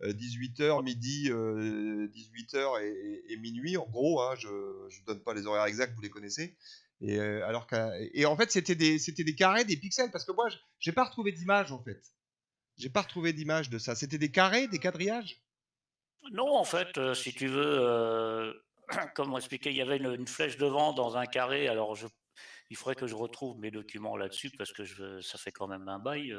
18h, midi, 18h et minuit, en gros. Hein, je ne donne pas les horaires exacts, vous les connaissez. Et en fait, c'était des carrés, des pixels, parce que moi, j'ai pas retrouvé d'image, en fait. J'ai pas retrouvé d'image de ça. C'était des carrés, des quadrillages? Non, en fait, si tu veux, comment expliquer, il y avait une flèche de vent dans un carré. Alors, il faudrait que je retrouve mes documents là-dessus parce que ça fait quand même un bail.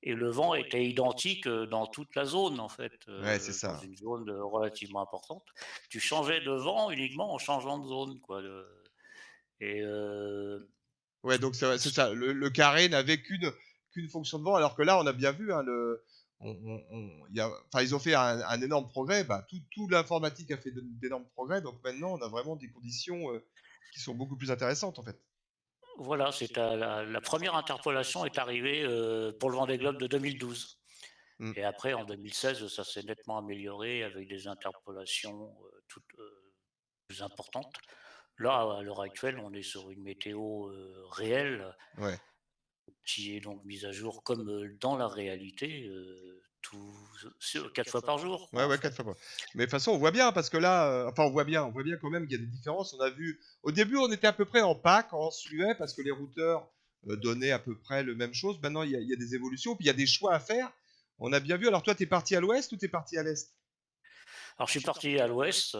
Et le vent était identique dans toute la zone, en fait, Ouais, c'est dans ça. une zone relativement importante. Tu changeais de vent uniquement en changeant de zone, quoi. Et Ouais, donc c'est ça. Le carré n'avait qu'une fonction de vent, alors que là, on a bien vu, hein, enfin, ils ont fait un énorme progrès. Bah, tout l'informatique a fait d'énormes progrès, donc maintenant, on a vraiment des conditions qui sont beaucoup plus intéressantes, en fait. voilà, la première interpolation est arrivée pour le Vendée Globe de 2012. Mm. Et après, en 2016, ça s'est nettement amélioré avec des interpolations toutes plus importantes. Là, à l'heure actuelle, on est sur une météo réelle Ouais. qui est donc mise à jour comme dans la réalité, 4 fois par jour. Ouais, ouais, 4 fois par. Mais de toute façon, on voit bien, parce que là, enfin, on voit bien quand même qu'il y a des différences. On a vu, au début, on était à peu près en pack, on suivait, parce que les routeurs donnaient à peu près le même chose. Maintenant, il y a des évolutions, puis il y a des choix à faire. On a bien vu. Alors, toi, t'es parti à l'ouest ou t'es parti à l'est? Alors, je suis parti à l'ouest.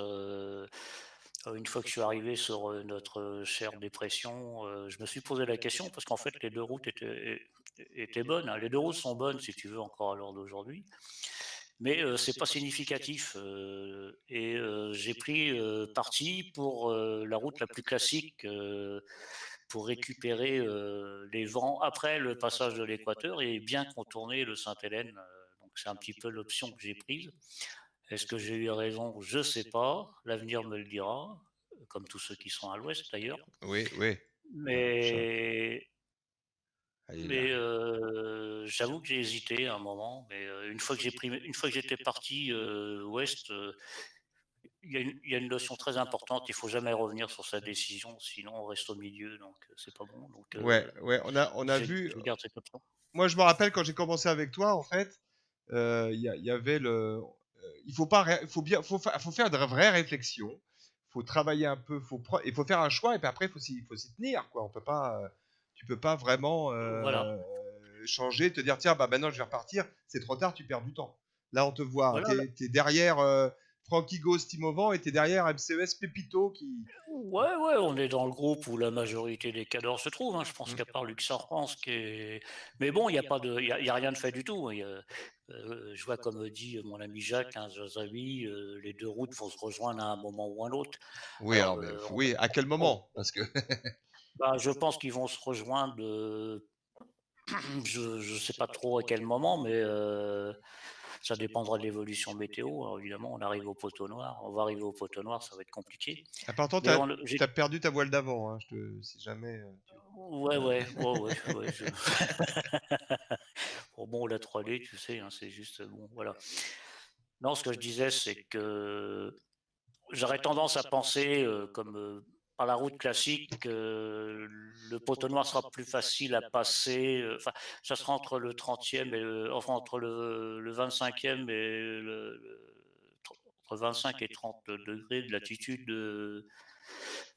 Une fois que je suis arrivé sur notre chère dépression, je me suis posé la question parce qu'en fait, les deux routes étaient bonnes. Hein. Les deux routes sont bonnes, si tu veux, encore à l'heure d'aujourd'hui. Mais c'est pas significatif. Et j'ai pris parti pour la route la plus classique pour récupérer les vents après le passage de l'équateur et bien contourner le Sainte-Hélène. Donc c'est un petit peu l'option que j'ai prise. Est-ce que j'ai eu raison? Je ne sais pas. L'avenir me le dira, comme tous ceux qui sont à l'ouest d'ailleurs. Oui, oui. Mais, Allez, mais j'avoue que j'ai hésité à un moment. Mais une fois que j'étais parti ouest, il y a une notion très importante, il faut jamais revenir sur sa décision, sinon on reste au milieu, donc c'est pas bon. Donc Ouais, ouais, on a vu. je garde cette option. Moi, je me rappelle quand j'ai commencé avec toi, en fait, il y avait il faut pas, faut faire de vraies réflexions. Faut travailler un peu, il faut faire un choix et puis après, il faut s'y tenir, quoi. On peut pas, tu peux pas vraiment Voilà, changer, te dire tiens, bah maintenant je vais repartir. C'est trop tard, tu perds du temps. Là, on te voit, voilà. t'es derrière Frankie Ghost, Timovan et t'es derrière MCES Pepito qui. Ouais, ouais, on est dans le groupe où la majorité des cadors se trouvent, hein. Je pense Mm. qu'à part Luc France qui est... Mais bon, il n'y a pas de, il y a rien de fait du tout. Je vois comme dit mon ami Jacques, hein, Zazavi, les deux routes vont se rejoindre à un moment ou à un autre. Oui, Alors, alors, oui, à quel moment? Parce que. bah, je pense qu'ils vont se rejoindre. Je ne sais pas trop à quel moment, mais ça dépendra de l'évolution météo. Alors, évidemment, on arrive au poteau noir. On va arriver au poteau noir, ça va être compliqué. Ah, par contre, Mais t'as perdu ta voile d'avant, hein, si jamais. ouais, ouais, ouais, ouais, ouais, bon, la 3D, tu sais, hein, c'est juste, bon, voilà. Non, ce que je disais, c'est que j'aurais tendance à penser, comme par la route classique, que le poteau noir sera plus facile à passer. Enfin, ça sera entre le 30e enfin, entre le 25e et entre 25 et 30 degrés de latitude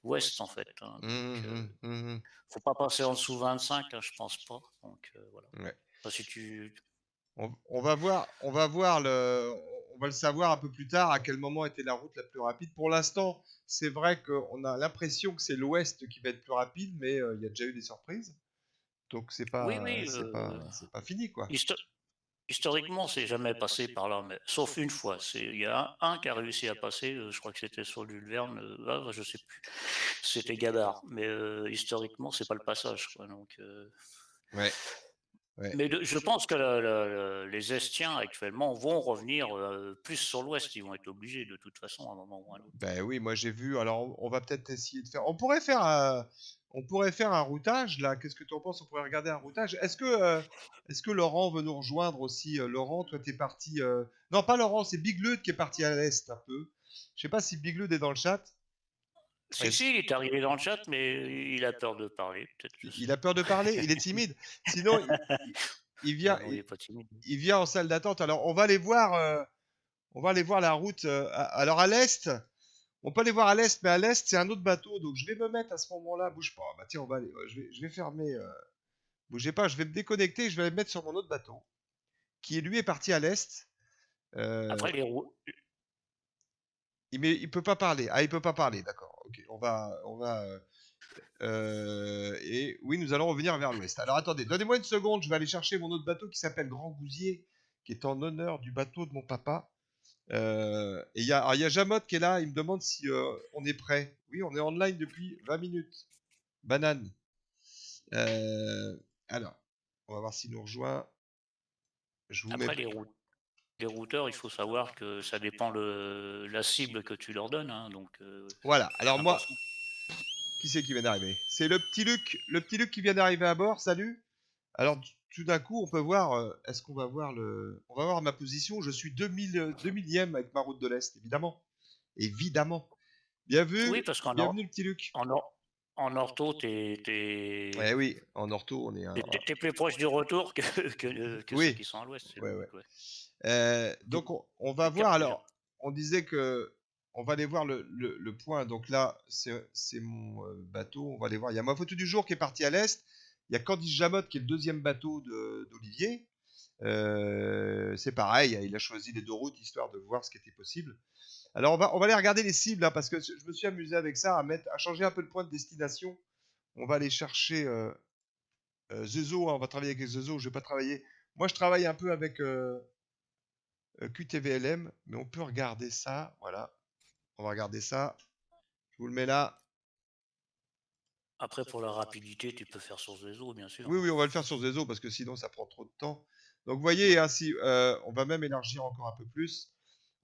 ouest, en fait, hein. Donc, faut pas passer en dessous 25, hein, je pense pas. Donc, voilà. Ouais. Enfin, si tu... On va voir, on va le savoir un peu plus tard à quel moment était la route la plus rapide. Pour l'instant, c'est vrai qu'on a l'impression que c'est l'ouest qui va être plus rapide, mais il y a déjà eu des surprises. Donc Oui, oui. c'est pas fini, quoi. Historiquement, c'est jamais passé par là, mais sauf une fois. Il y a un qui a réussi à passer, je crois que c'était sur l'Ulverne, je sais plus. C'était Gabard, mais historiquement, c'est pas le passage, quoi. Donc, Ouais. Ouais. mais je pense que les Estiens actuellement vont revenir plus sur l'Ouest. Ils vont être obligés de toute façon à un moment ou à un autre. Ben oui, moi j'ai vu. Alors on va peut-être essayer de faire. On pourrait faire un routage là. Qu'est-ce que tu en penses? On pourrait regarder un routage. Est-ce que Laurent veut nous rejoindre aussi? Laurent, toi t'es parti. Non, pas Laurent, c'est Big Lud qui est parti à l'est un peu. Je sais pas si Big Lud est dans le chat. Si, il est arrivé dans le chat, mais il a peur de parler, peut-être. Il a peur de parler. Il est timide. Sinon, il vient. Non, il est pas timide. Il vient en salle d'attente. Alors on va aller voir. On va aller voir la route. Alors à l'est. On peut aller voir à l'est, mais à l'est, c'est un autre bateau. Donc, je vais me mettre à ce moment-là. Bouge pas. Bah, tiens, on va aller. Je vais fermer. Bougez pas. Je vais me déconnecter. Je vais aller me mettre sur mon autre bateau. Qui, lui, est parti à l'est. Après, les roues. Il peut pas parler. Ah, il peut pas parler. D'accord. Ok. Et oui, nous allons revenir vers l'ouest. Alors, attendez. Donnez-moi une seconde. Je vais aller chercher mon autre bateau qui s'appelle Grand Gousier, qui est en honneur du bateau de mon papa. Et il y a Jamot qui est là, il me demande si on est prêt. Oui, on est online depuis 20 minutes. Banane. Alors, on va voir s'il nous rejoint. Après, les routeurs, il faut savoir que ça dépend la cible que tu leur donnes, hein, donc, voilà, alors moi, important. qui c'est qui vient d'arriver? C'est le petit Luc qui vient d'arriver à bord, salut. Alors, tout d'un coup, on peut voir, est-ce qu'on va voir on va voir ma position, je suis 2000e avec ma route de l'Est, évidemment. Évidemment. Bienvenue, Oui, parce bienvenue le petit Luc. En ortho, t'es oui, en ortho, on est plus proche du retour que oui. ceux qui sont à l'ouest. Donc, on va voir, alors, on disait que on va aller voir le point. Donc là, c'est mon bateau. On va aller voir. Il y a ma photo du jour qui est partie à l'est. Il y a Candice Jamot qui est le deuxième bateau d'Olivier. C'est pareil, il a choisi les deux routes histoire de voir ce qui était possible. Alors on va aller regarder les cibles hein, parce que je me suis amusé avec ça à changer un peu le point de destination. On va aller chercher Zezo, hein, on va travailler avec Zezo, je vais pas travailler. Moi je travaille un peu avec QTVLM, mais on peut regarder ça, voilà. On va regarder ça. Je vous le mets là. Après, pour la rapidité, tu peux faire sur Zezo, bien sûr. Oui, on va le faire sur Zezo parce que sinon ça prend trop de temps. Donc vous voyez, hein, on va même élargir encore un peu plus.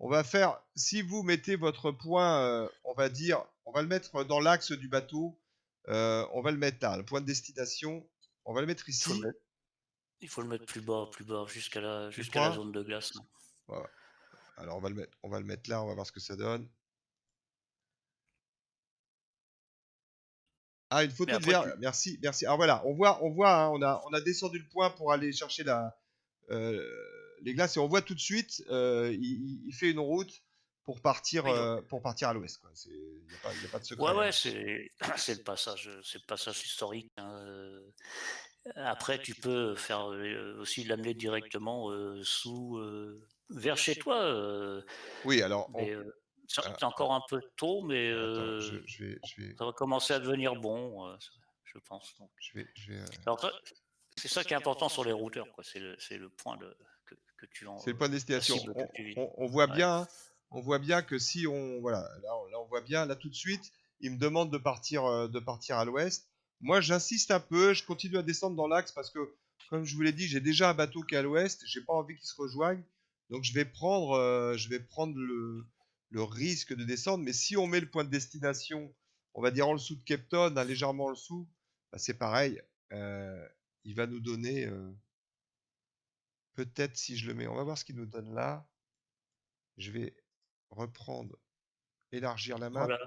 On va faire, si vous mettez votre point, on va le mettre dans l'axe du bateau. On va le mettre là, le point de destination. On va le mettre ici. Il faut le mettre plus bas, jusqu'à la zone de glace. Voilà. Alors on va le mettre là, on va voir ce que ça donne. Ah, une Mais photo de après, verre. Merci, merci. Alors voilà, on voit, hein, on a descendu le point pour aller chercher euh, les glaces et on voit tout de suite, il fait une route pour partir, oui, donc, à l'ouest, quoi. Il y a pas de ouais, secret, ouais, hein. c'est le passage historique, hein. Après, tu peux faire aussi l'amener directement vers chez toi. Oui, alors, Mais ah, c'est encore un peu tôt, mais attends, ça va commencer à devenir bon, je pense. Donc. je vais, Alors, c'est ça qui est important sur les routeurs, quoi. C'est le point que c'est le point de la destination. cible que tu vises. On voit Ouais. bien, on voit bien que si on, voilà, là on voit bien, là tout de suite, il me demande de partir à l'ouest. Moi, j'insiste un peu, je continue à descendre dans l'axe parce que, comme je vous l'ai dit, j'ai déjà un bateau qui est à l'ouest, j'ai pas envie qu'il se rejoigne, donc je vais prendre le risque de descendre. Mais si on met le point de destination, on va dire en dessous de Cape Town, hein, légèrement en dessous, bah, c'est pareil, il va nous donner. Peut-être si je le mets, on va voir ce qu'il nous donne là. Je vais reprendre, élargir la map. Voilà.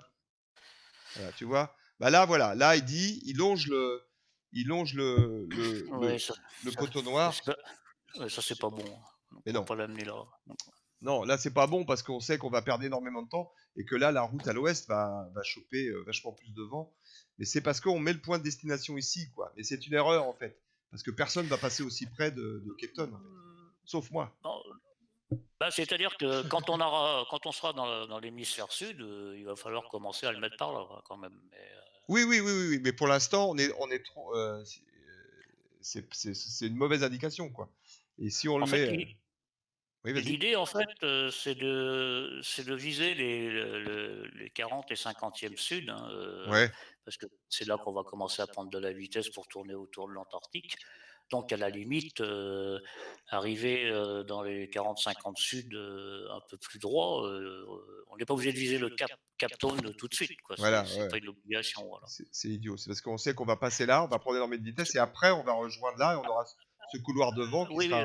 Voilà, tu vois. Bah là, voilà. Là, il longe Ouais, ça, le ça, poteau noir. ouais, ça, c'est pas bon, hein. Donc, Mais on va non, pas l'amener là. non, là, c'est pas bon parce qu'on sait qu'on va perdre énormément de temps et que là, la route à l'ouest va choper vachement plus de vent. Mais c'est parce qu'on met le point de destination ici, quoi. Et c'est une erreur, en fait. Parce que personne va passer aussi près de Cape Town, en fait. Sauf moi. Non, bah, c'est-à-dire que quand on sera dans l'hémisphère sud, il va falloir commencer à le mettre par là, quoi, quand même. Mais, Oui, mais pour l'instant, on est trop. C'est une mauvaise indication, quoi. Et si on le en fait, met. Oui, vas-y. l'idée, en fait, c'est de viser les 40 et 50e sud, hein, Ouais, parce que c'est là qu'on va commencer à prendre de la vitesse pour tourner autour de l'Antarctique. Donc, à la limite, arriver dans les 40-50 sud un peu plus droit, on n'est pas obligé de viser le Cap Town tout de suite, quoi. voilà, C'est ouais. pas une obligation, voilà. C'est idiot. C'est parce qu'on sait qu'on va passer là, on va prendre énormément de vitesse et après, on va rejoindre là et on aura ce couloir de vent Oui, oui,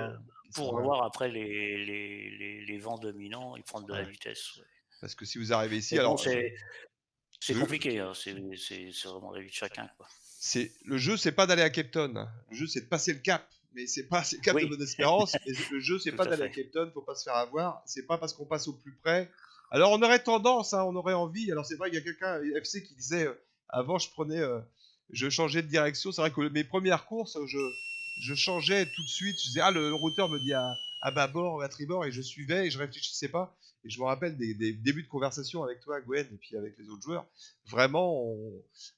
qui pour sera. avoir après les vents dominants, ils prennent de la Voilà. vitesse. Ouais. Parce que si vous arrivez ici, Mais bon, alors. c'est Le, compliqué, hein. C'est vraiment la vie de chacun, quoi. le jeu, c'est pas d'aller à Cape Town, hein. Le jeu, c'est de passer le cap. Mais c'est le cap de Oui, Bonne-Espérance. Mais le jeu, c'est tout pas à d'aller à fait. Cape Town, faut pas se faire avoir. C'est pas parce qu'on passe au plus près. Alors, on aurait tendance, hein, on aurait envie. Alors, c'est vrai qu'il y a quelqu'un, FC, qui disait avant, je changeais de direction. C'est vrai que mes premières courses, je changeais tout de suite. Je disais, ah, le routeur me dit à bâbord, à tribord, et je suivais et je réfléchissais pas. Et je me rappelle des débuts de conversation avec toi, Gwen, et puis avec les autres joueurs. Vraiment,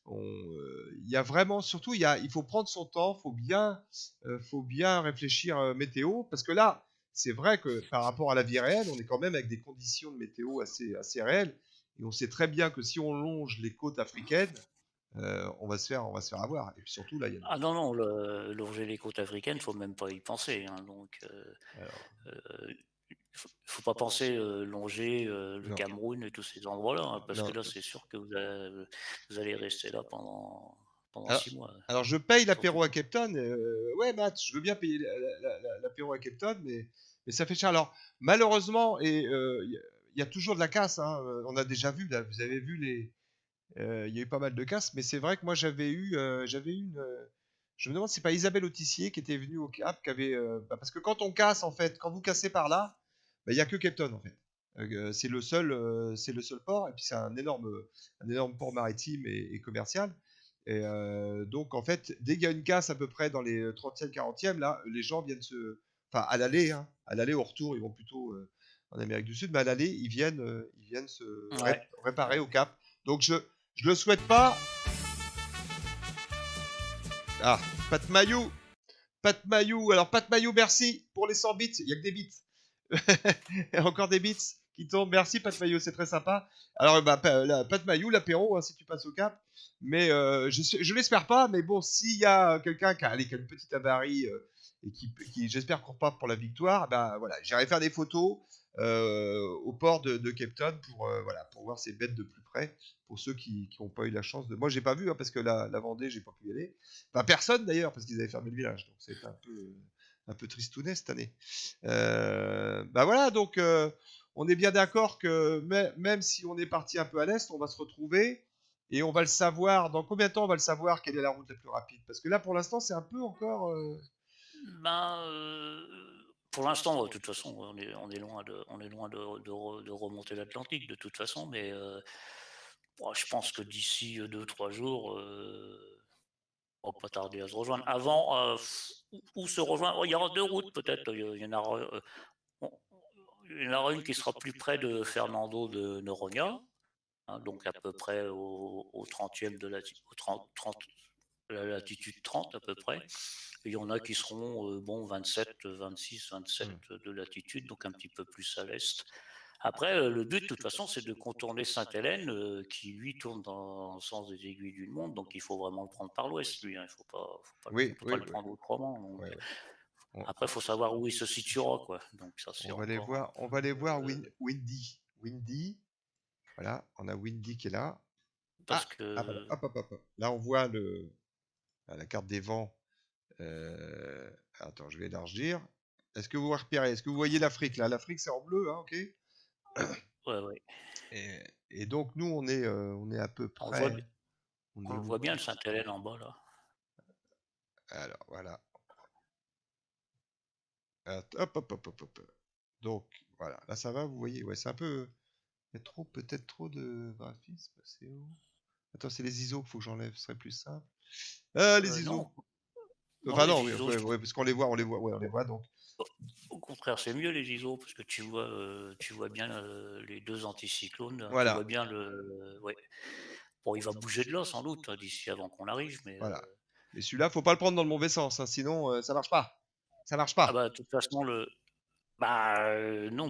il y a vraiment, surtout, il faut prendre son temps, faut bien réfléchir météo, parce que là, c'est vrai que par rapport à la vie réelle, on est quand même avec des conditions de météo assez réelles, et on sait très bien que si on longe les côtes africaines, on va se faire avoir. Et puis surtout, là, il y a. Ah non, non, longer les côtes africaines, faut même pas y penser, hein. Donc, Alors, faut pas penser longer le non, Cameroun et tous ces endroits-là, hein, parce que non. là, c'est sûr que vous allez rester là pendant Alors, 6 mois. alors, je paye Surtout. l'apéro à Cape Town. Ouais, Matt, je veux bien payer l'apéro à Cape Town, mais ça fait cher. Alors, malheureusement, et il y a toujours de la casse, hein. On a déjà vu, là, vous avez vu il y a eu pas mal de casse, mais c'est vrai que moi j'avais eu je me demande si c'est pas Isabelle Autissier qui était venue au Cap, qui avait, parce que quand on casse, en fait, quand vous cassez par là, bah, il y a que Cape Town, en fait. C'est le seul port, et puis c'est un énorme port maritime et commercial. Et donc, en fait, dès qu'il y a une casse à peu près dans les 30e, 40e, là, les gens viennent enfin, à l'aller, hein, au retour, ils vont plutôt en Amérique du Sud, mais à l'aller, ils viennent se Ouais. réparer au Cap. Donc, je le souhaite pas. Ah, Pat Mayou. Pat Mayou. Alors, Pat Mayou, merci pour les 100 bits. Il n'y a que des bits. Il y a encore des bits qui tombent. Merci, Pat Mayou, c'est très sympa. Alors, bah, Pat Mayou, l'apéro, hein, si tu passes au Cap. Mais je l'espère pas. Mais bon, s'il y a quelqu'un qui a une petite avarie et qui j'espère, court pas pour la victoire, bah voilà, j'irai faire des photos au port de Cape Town pour voir ces bêtes de plus près. Pour ceux qui n'ont pas eu la chance de. Moi, j'ai pas vu, hein, parce que la Vendée, j'ai pas pu y aller. Enfin, personne d'ailleurs, parce qu'ils avaient fermé le village. Donc, c'est un peu tristounet cette année. Bah voilà, donc on est bien d'accord que même si on est parti un peu à l'est, on va se retrouver. Et on va le savoir, dans combien de temps on va le savoir quelle est la route la plus rapide? Parce que là, pour l'instant, c'est un peu encore. Ben, pour l'instant, de toute façon, on est loin de remonter l'Atlantique de toute façon, mais je pense que d'ici 2-3 jours, on va pas tarder à se rejoindre. Avant, où se rejoindre? Il y aura deux routes peut-être. Il y en aura, on- il y en aura une qui sera plus près de Fernando de Noronha, hein, donc à peu près au 30e de la latitude 30 à peu près. Et il y en a qui seront 26, 27 de latitude, donc un petit peu plus à l'est. Après, le but, de toute façon, c'est de contourner Sainte-Hélène, qui lui tourne dans le sens des aiguilles du monde, donc il faut vraiment le prendre par l'ouest, lui. Hein. Il on Oui, peut oui, pas le oui. prendre autrement. Donc, Ouais, ouais. On, après, il faut savoir où il se situera, quoi. Donc ça, c'est on va les encore. voir. On va les voir. Windy. Windy. Voilà, on a Windy qui est là. Parce Pardon. que. Hop. Là, on voit la carte des vents. Attends, je vais élargir. Est-ce que vous repérez? Est-ce que vous voyez l'Afrique là? L'Afrique, c'est en bleu, hein, ok. Ouais. Et donc, nous, on est à peu On près. le voit bien, le Sainte-Hélène en bas, là. Alors, voilà. Hop. Donc, voilà. Là, ça va, vous voyez. Ouais, c'est un peu. Il y a peut-être trop de graphisme. C'est où? Attends, c'est les ISO qu'il faut que j'enlève. Ce serait plus simple. Les ISO. Non. Enfin, Les non, ISO, ouais, parce qu'on les voit. Ouais, on les voit donc. Au contraire, c'est mieux les ISO parce que tu vois bien les deux anticyclones. Voilà. Tu vois bien le. Ouais. Bon, il va bouger de là sans doute d'ici avant qu'on arrive, mais. Voilà. Mais celui-là, faut pas le prendre dans le mauvais sens, hein, sinon ça marche pas. Ça marche pas. Ah bah de toute façon non,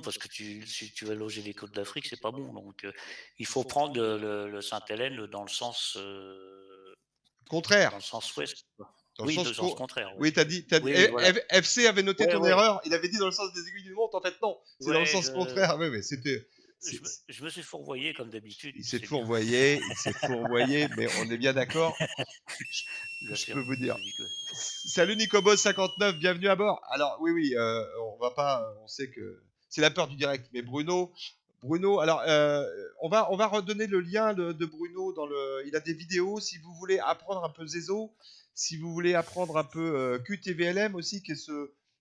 parce que si tu vas loger les côtes d'Afrique, c'est pas bon. Donc il faut prendre le Sainte-Hélène dans le sens Contraire. dans le sens ouest. Dans Oui, le de sens sens contraire. Oui, t'as dit. Oui, voilà. FC avait noté ton Ouais. erreur. Il avait dit dans le sens des aiguilles du montre. En fait, non. C'est dans le sens contraire. Oui, mais c'était. Je me suis fourvoyé comme d'habitude. Il s'est fourvoyé, mais on est bien d'accord. Je peux vous dire. Salut Nicobos59, bienvenue à bord. Alors oui, on va pas, on sait que c'est la peur du direct, mais Bruno, alors on va redonner le lien de Bruno il a des vidéos si vous voulez apprendre un peu Zezo, si vous voulez apprendre un peu QTVLM aussi, qui est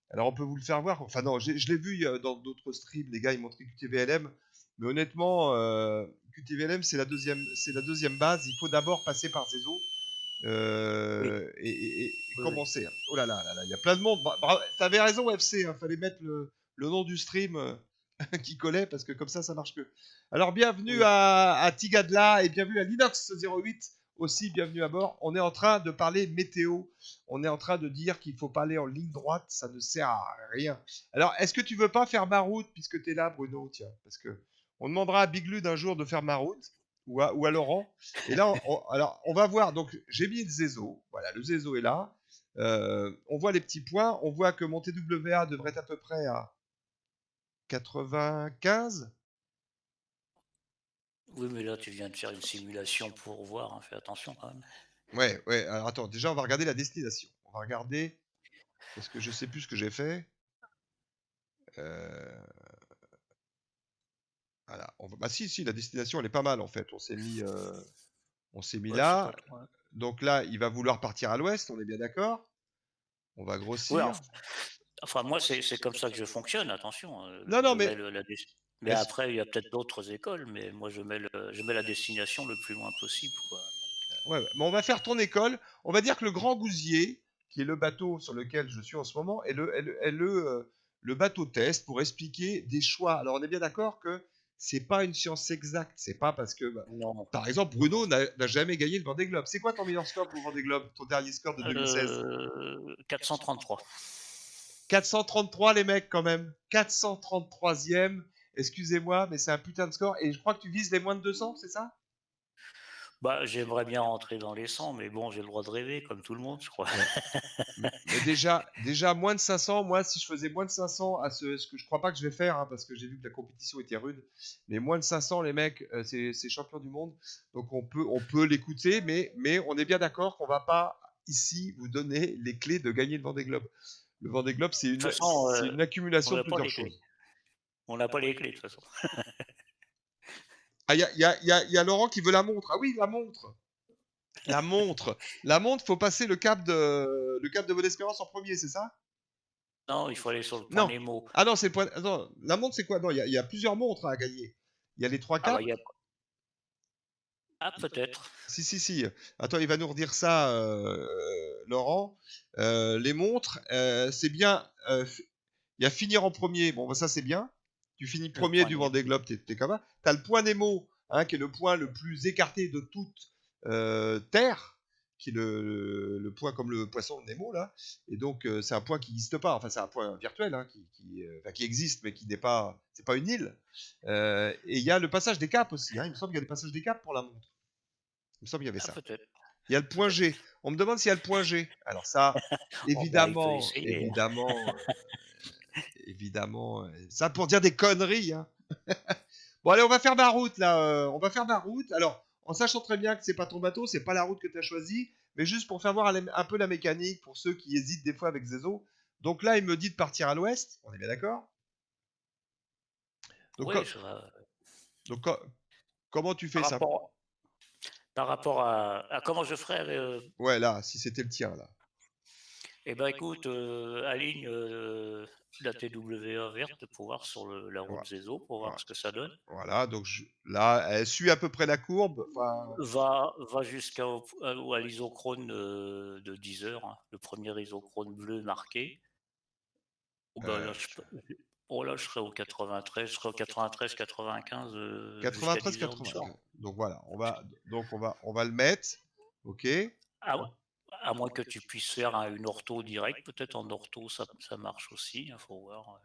alors on peut vous le faire voir. Enfin non, je l'ai vu dans d'autres streams, les gars ils montraient QTVLM, mais honnêtement QTVLM c'est la deuxième base. Il faut d'abord passer par Zezo. Et commencer. Oh là là, il y a plein de monde. T'avais raison, FC, hein, fallait mettre le nom du stream qui collait parce que comme ça marche mieux. Alors, bienvenue à Tigadla et bienvenue à Linux08 aussi, bienvenue à bord. On est en train de parler météo. On est en train de dire qu'il faut pas aller en ligne droite, ça ne sert à rien. Alors, est-ce que tu veux pas faire ma route puisque tu es là, Bruno? Tiens, parce que on demandera à Big Lud un jour de faire ma route. Ou à Laurent. Et là, on va voir. Donc, j'ai mis le Zezo. Voilà, le Zezo est là. On voit les petits points. On voit que mon TWA devrait être à peu près à 95. Oui, mais là, tu viens de faire une simulation pour voir. Hein, fais attention quand même. Ouais. Alors, attends. Déjà, on va regarder la destination. On va regarder. Parce que je sais plus ce que j'ai fait. Voilà. Bah si, la destination, elle est pas mal en fait. On s'est mis là. Donc là, il va vouloir partir à l'ouest, on est bien d'accord? On va grossir. Ouais, enfin, moi, c'est comme ça que je fonctionne, attention. Non, mais... Mais après, il y a peut-être d'autres écoles, mais moi, je mets la destination le plus loin possible. Quoi. Donc, ouais. Mais on va faire ton école. On va dire que le Grand Gousier, qui est le bateau sur lequel je suis en ce moment, est le bateau test pour expliquer des choix. Alors, on est bien d'accord que c'est pas une science exacte. C'est pas parce que, non. Par exemple, Bruno n'a jamais gagné le Vendée Globe. C'est quoi ton meilleur score pour le Vendée Globe? Ton dernier score de 2016? 433. 433 les mecs quand même. 433e. Excusez-moi, mais c'est un putain de score. Et je crois que tu vises les moins de 200, c'est ça? Bah, j'aimerais bien rentrer dans les 100, mais bon, j'ai le droit de rêver, comme tout le monde, je crois. mais déjà, moins de 500, moi, si je faisais moins de 500 à ce que je crois pas que je vais faire, hein, parce que j'ai vu que la compétition était rude, mais moins de 500, les mecs, c'est champion du monde. Donc, on peut l'écouter, mais on est bien d'accord qu'on va pas, ici, vous donner les clés de gagner le Vendée Globe. Le Vendée Globe, c'est une accumulation de plusieurs choses. On n'a pas les clés, de toute façon. Ah, il y a Laurent qui veut la montre. Ah oui, la montre. La montre. La montre, faut passer le cap de Bonne-Espérance en premier, c'est ça? Non, il faut aller sur le point Non. Nemo. Ah non, c'est le point. Attends, la montre, c'est quoi? Non, il y a plusieurs montres à gagner. Il y a les 3 Ah, bah, caps. il y a... Ah, peut-être. Si. Attends, il va nous redire ça, Laurent. Les montres, c'est bien. Il y a finir en premier. Bon, bah, ça, c'est bien. Tu finis Le premier point du Nemo. Vendée Globe, t'es comme ça. T'as le point Nemo, hein, qui est le point le plus écarté de toute Terre, qui est le point comme le poisson Nemo, là. Et donc, c'est un point qui n'existe pas. Enfin, c'est un point virtuel, hein, qui existe, mais qui n'est pas. C'est pas une île. Et il y a le passage des caps aussi. Hein. Il me semble qu'il y a le passage des caps pour la montre. Il me semble qu'il y avait Ah, ça. peut-être. Il y a le point G. On me demande s'il y a le point G. Alors ça, Oh, bah, évidemment, il peut essayer. évidemment, ça pour dire des conneries. Hein. Bon allez, on va faire ma route là. On va faire ma route. Alors, en sachant très bien que c'est pas ton bateau, c'est pas la route que tu as choisie, mais juste pour faire voir un peu la mécanique pour ceux qui hésitent des fois avec Zezo. Donc là, il me dit de partir à l'ouest. On est bien d'accord? Donc, Oui, ça va. donc comment tu fais Par ça? rapport à comment je ferais. Ouais, là, si c'était le tien là. Eh ben, écoute, aligne la TWA verte pour voir sur la route Zezo, pour voir ce que ça donne. Voilà, donc là, elle suit à peu près la courbe. Va à l'isochrone de 10 heures, hein, le premier isochrone bleu marqué. Oh, bah, là, je serai au 93, je serai au 93, 95 jusqu'à 93, 10 heures du soir. 95. Donc voilà, on va le mettre. Ok. À moins que tu puisses faire une ortho direct, peut-être en ortho ça marche aussi, il faut voir.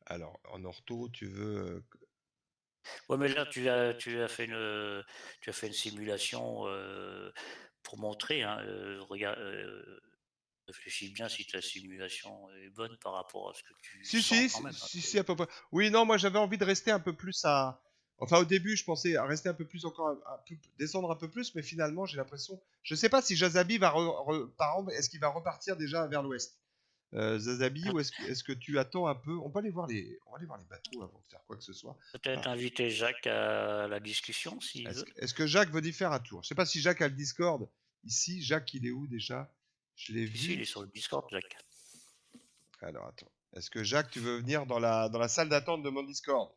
Alors, en ortho, tu veux. Ouais, mais là tu as fait une simulation pour montrer, hein, regarde, réfléchis bien si ta simulation est bonne par rapport à ce que tu sens quand même. Si, à peu près. Oui, non, moi j'avais envie de rester un peu plus à. Enfin, au début, je pensais à rester un peu plus encore, descendre un peu plus, mais finalement, j'ai l'impression. Je sais pas si Jazabi va. Par exemple, est-ce qu'il va repartir déjà vers l'ouest? Zazabi, ou est-ce que tu attends un peu? On va aller voir les bateaux avant de faire quoi que ce soit. Peut-être inviter Jacques à la discussion s'il veut. Est-ce que Jacques veut y faire un tour? Je sais pas si Jacques a le Discord ici. Jacques, il est où déjà? Je l'ai vu. Ici, il est sur le Discord, Jacques. Alors attends. Est-ce que Jacques, tu veux venir dans la salle d'attente de mon Discord?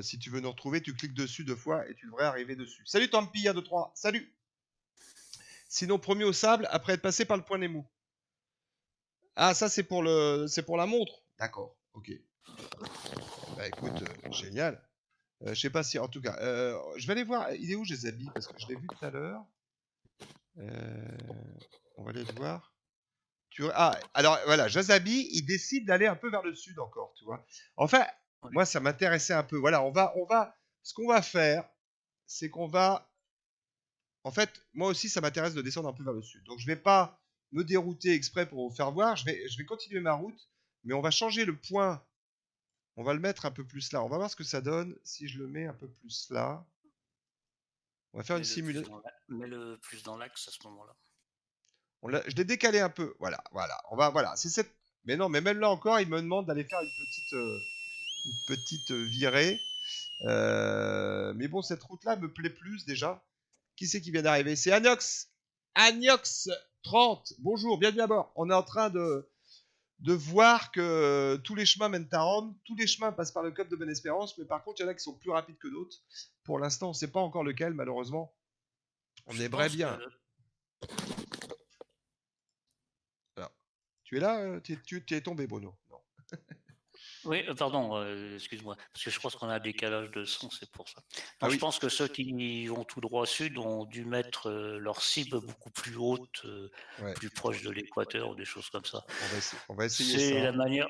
Si tu veux nous retrouver, tu cliques dessus 2 fois et tu devrais arriver dessus. Salut Tampi, 1, 2, 3. Salut. Sinon, premier au sable, après être passé par le point Nemo. Ah, ça c'est pour la montre. D'accord, ok. Bah écoute, génial. Je sais pas si, en tout cas, je vais aller voir. Il est où Jazabi? Parce que je l'ai vu tout à l'heure. On va aller le voir. Ah, alors voilà, Jazabi, il décide d'aller un peu vers le sud encore, tu vois. Enfin, moi, ça m'intéressait un peu. Voilà, ce qu'on va faire, c'est qu'on va. En fait, moi aussi, ça m'intéresse de descendre un peu vers le sud. Donc, je vais pas me dérouter exprès pour vous faire voir. Je vais continuer ma route, mais on va changer le point. On va le mettre un peu plus là. On va voir ce que ça donne si je le mets un peu plus là. On va faire une simulation. Mets-le plus dans l'axe à ce moment-là. Je l'ai décalé un peu. Voilà. C'est cette. Mais non, mais même là encore, il me demande d'aller faire une petite virée. Mais bon, cette route-là me plaît plus déjà. Qui c'est qui vient d'arriver? C'est Anox. Anox 30. Bonjour, bienvenue à bord. On est en train de voir que tous les chemins mènent à Rome. Tous les chemins passent par le Cap de Bonne-Espérance, mais par contre, il y en a qui sont plus rapides que d'autres. Pour l'instant, on ne sait pas encore lequel, malheureusement. On aimerait bien. Alors, tu es là? Tu es tombé, Bruno? Non. Oui, pardon, excuse-moi, parce que je pense qu'on a un décalage de son, c'est pour ça. Ah Je oui. pense que ceux qui vont tout droit sud ont dû mettre leur cible beaucoup plus haute, Ouais. plus proche de l'équateur ou des choses comme ça. On va essayer C'est ça. la manière,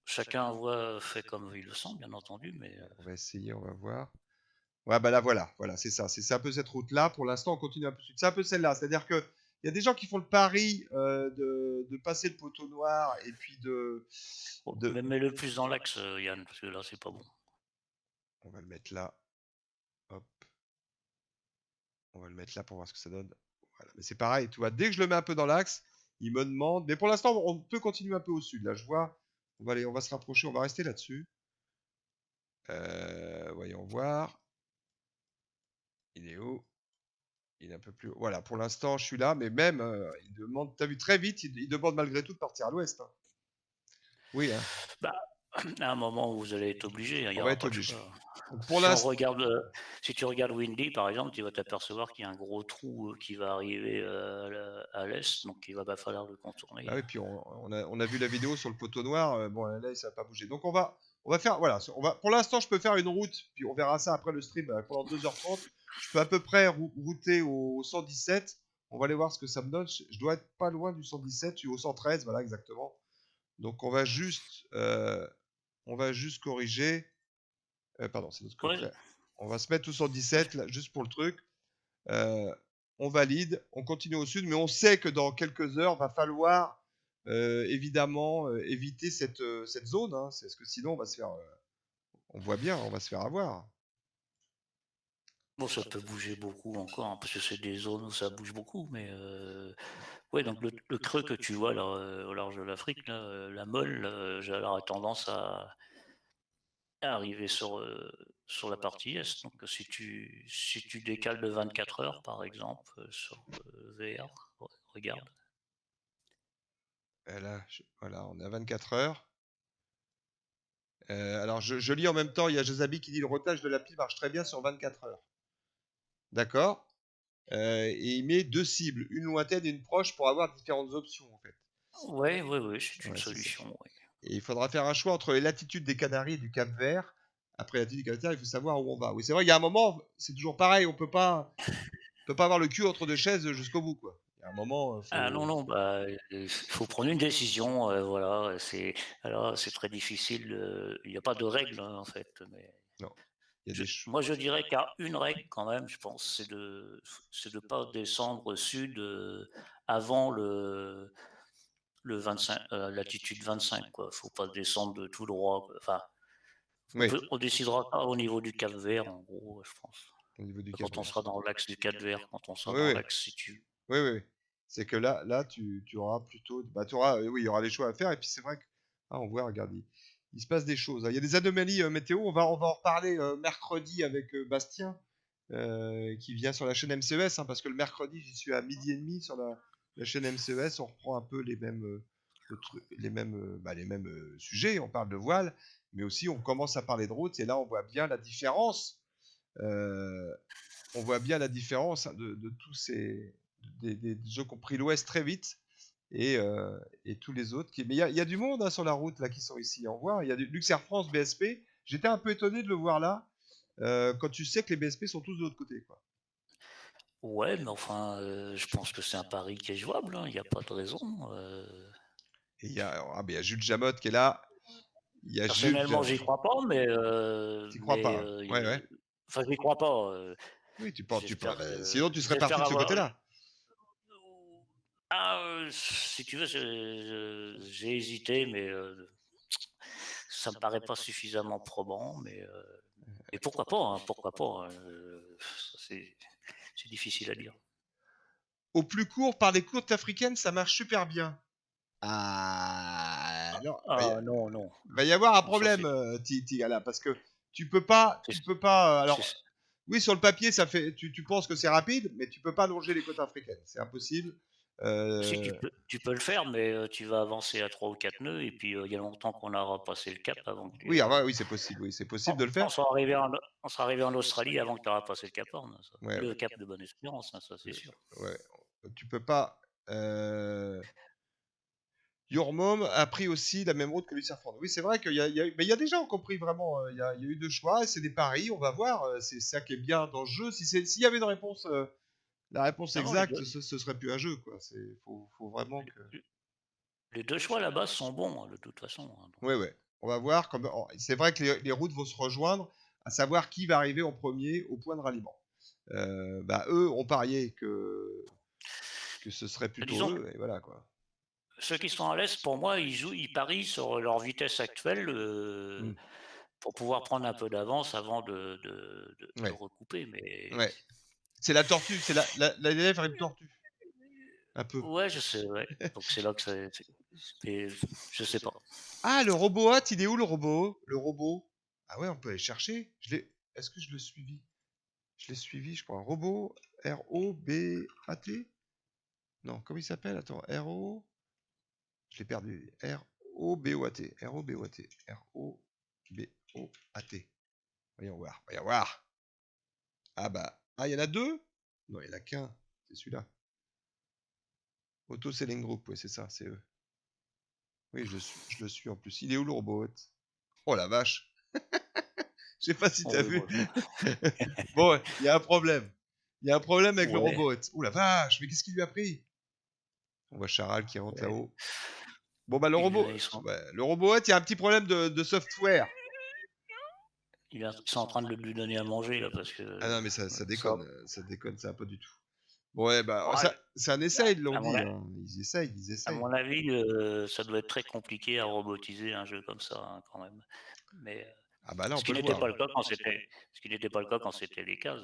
chacun fait comme il le sent, bien entendu, mais On va essayer, on va voir. Ouais, bah là, voilà, c'est ça. C'est un peu cette route-là. Pour l'instant, on continue un peu sud. C'est un peu celle-là. C'est-à-dire que il y a des gens qui font le pari de passer le poteau noir et puis mais mets-le plus dans l'axe, Yann, parce que là, c'est pas bon. On va le mettre là. Hop. On va le mettre là pour voir ce que ça donne. Voilà. Mais c'est pareil, tu vois, dès que je le mets un peu dans l'axe, il me demande. Mais pour l'instant, on peut continuer un peu au sud. Là, je vois. On va se rapprocher, on va rester là-dessus. Voyons voir. Il est où? Il est un peu plus haut. Voilà, pour l'instant, je suis là, mais même, il demande, t'as vu très vite, il demande malgré tout de partir à l'ouest. Hein. Oui, hein, Bah, à un moment où vous allez être obligé, hein, il n'y on va aura être pas de obligé. choix. Donc pour Si on l'instant, regarde, si tu regardes Windy, par exemple, tu vas t'apercevoir qu'il y a un gros trou qui va arriver à l'est, donc il va falloir le bah contourner. oui, puis on a vu la vidéo sur le poteau noir. Bon, là, ça va pas bouger. Donc on va faire, voilà, pour l'instant, je peux faire une route, puis on verra ça après le stream pendant 2h30. Je peux à peu près router au 117. On va aller voir ce que ça me donne. Je dois être pas loin du 117, je suis au 113, voilà, exactement. Donc on va juste corriger. Pardon, c'est notre Ouais, côté. On va se mettre au 117, là, juste pour le truc. On valide, on continue au sud, mais on sait que dans quelques heures, va falloir évidemment éviter cette zone, hein, parce que sinon on va se faire, on voit bien, on va se faire avoir. bon, ça peut bouger beaucoup encore, hein, parce que c'est des zones où ça bouge beaucoup, mais ouais, donc le creux que tu vois là, au large de l'Afrique, là, la molle, elle aura tendance à arriver sur la partie est. Donc si tu décales de 24 heures, par exemple, sur VR, regarde. Et là, voilà, on est à 24 heures. Alors je lis en même temps, il y a Josabi qui dit le rotage de l'appli marche très bien sur 24 heures. D'accord. Et il met 2 cibles, une lointaine et une proche pour avoir différentes options en fait. Ouais, c'est une Ouais, c'est ça. solution. Ouais. Et il faudra faire un choix entre les latitudes des Canaries et du Cap-Vert. Après latitude du Cap-Vert, il faut savoir où on va. Oui, c'est vrai, il y a un moment, c'est toujours pareil, on peut pas avoir le cul entre deux chaises jusqu'au bout, quoi. Il y a un moment, Ah non, faut. non, bah, il faut prendre une décision, voilà, alors c'est très difficile, il n'y a pas de règle, hein, en fait, mais Non, il y a des. moi je dirais qu'il y a une règle quand même, je pense, c'est de pas descendre au sud avant le 25, latitude 25, quoi. Faut pas descendre de tout droit, quoi. Enfin, Oui, on décidera pas au niveau du Cap-Vert, en gros, je pense. au niveau du Quand on Cap-Vert. sera dans l'axe du Cap-Vert, quand on sera Oui, dans oui, l'axe, si tu... oui, oui. C'est que là, tu auras plutôt, bah, tu auras, oui, il y aura des choix à faire. Et puis c'est vrai que, ah, on voit, regarde, il se passe des choses. Il y a des anomalies météo. On va en reparler mercredi avec Bastien, qui vient sur la chaîne MCES, hein, parce que le mercredi, j'y suis à 12h30 sur la chaîne MCES. On reprend un peu les mêmes, les mêmes sujets. On parle de voile, mais aussi on commence à parler de route. Et là, on voit bien la différence. On voit bien la différence, hein, de tous ces des jeux qui ont pris l'Ouest très vite et tous les autres. Mais il y a du monde, hein, sur la route là qui sont ici. On voit, il y a du Luxair France, BSP. J'étais un peu étonné de le voir là, quand tu sais que les BSP sont tous de l'autre côté, quoi. Ouais, mais enfin, je pense que c'est un pari qui est jouable, hein, il n'y a pas de raison. Et il y a Jules Jamotte qui est là. Il y a Jules. Personnellement, j'y crois pas, T'y crois pas, hein. Ouais, ouais. enfin, j'y crois pas. Oui, tu penses, J'espère sinon tu serais j'espère parti de ce avoir. côté-là. Ah, si tu veux, j'ai hésité, mais ça me paraît pas suffisamment probant. Mais pourquoi pas, hein, pourquoi pas. C'est difficile à dire. Au plus court, par les côtes africaines, ça marche super bien. Ah non, Ah non, non. va y avoir un Non, ça problème, c'est. Tigala, parce que tu peux pas, alors, c'est- oui, sur le papier, tu penses que c'est rapide, mais tu peux pas longer les côtes africaines, c'est impossible. Si tu peux le faire, mais tu vas avancer à 3 ou 4 nœuds, et puis il y a longtemps qu'on aura passé le cap avant que Oui, oui, c'est possible de le faire. on sera arrivé en Australie avant que tu auras passé le Cap Horn, ça. Ouais, Le ouais, cap de Bonne-Espérance, hein, ça c'est sûr. ouais. Tu peux pas. Your Mom a pris aussi la même route que Lucien France. Oui, c'est vrai mais il y a des gens qui ont pris vraiment. Il y a eu deux choix, et c'est des paris. On va voir. C'est ça qui est bien dans le jeu. S'il y avait une réponse, la réponse Non, non, exacte, ce serait plus un jeu, quoi. Faut vraiment que. les deux choix là-bas sont bons, hein, de toute façon, hein, donc. Ouais, ouais. On va voir. C'est vrai que les routes vont se rejoindre, à savoir qui va arriver en premier au point de ralliement. Eux ont parié que ce serait plutôt Disons, eux, et voilà, quoi. ceux qui sont à l'Est, pour moi, ils parient sur leur vitesse actuelle pour pouvoir prendre un peu d'avance avant de Ouais. recouper. Mais Ouais. C'est la tortue, c'est l'élève a une tortue. Un peu. ouais, je sais, ouais. Donc c'est là que mais je sais pas. Ah, le robot hot, il est où le robot? Le robot? Ah ouais, on peut aller chercher. Est-ce que je l'ai suivi? Je l'ai suivi, je crois. Robot, R-O-B-A-T. Non, comment il s'appelle? Attends, R-O... Je l'ai perdu. R-O-B-O-A-T. R-O-B-O-A-T. R-O-B-O-A-T. Voyons voir, voyons voir. Ah bah, ah, il y en a deux? Non, il n'y en a qu'un. C'est celui-là. Auto Selling Group, ouais, c'est ça, c'est eux. Oui, je le suis en plus. Il est où le robot? Oh la vache. Je sais pas si t'as vu. Bon, il y a un problème. Il y a un problème avec le robot. Oh la vache, mais qu'est-ce qu'il lui a pris? On voit Charal qui rentre là-haut. Bon bah le robot, le robot, il y a un petit problème de software. Ils sont en train de lui donner à manger là parce que. Ah non mais ça déconne, ça déconne, ça va pas du tout. Bon ouais bah c'est un essai, ils l'ont dit. Hein. Ils essayent. À mon avis, ça doit être très compliqué à robotiser un jeu comme ça hein, quand même. Mais ah bah là, ce qui n'était pas le cas quand c'était les cases.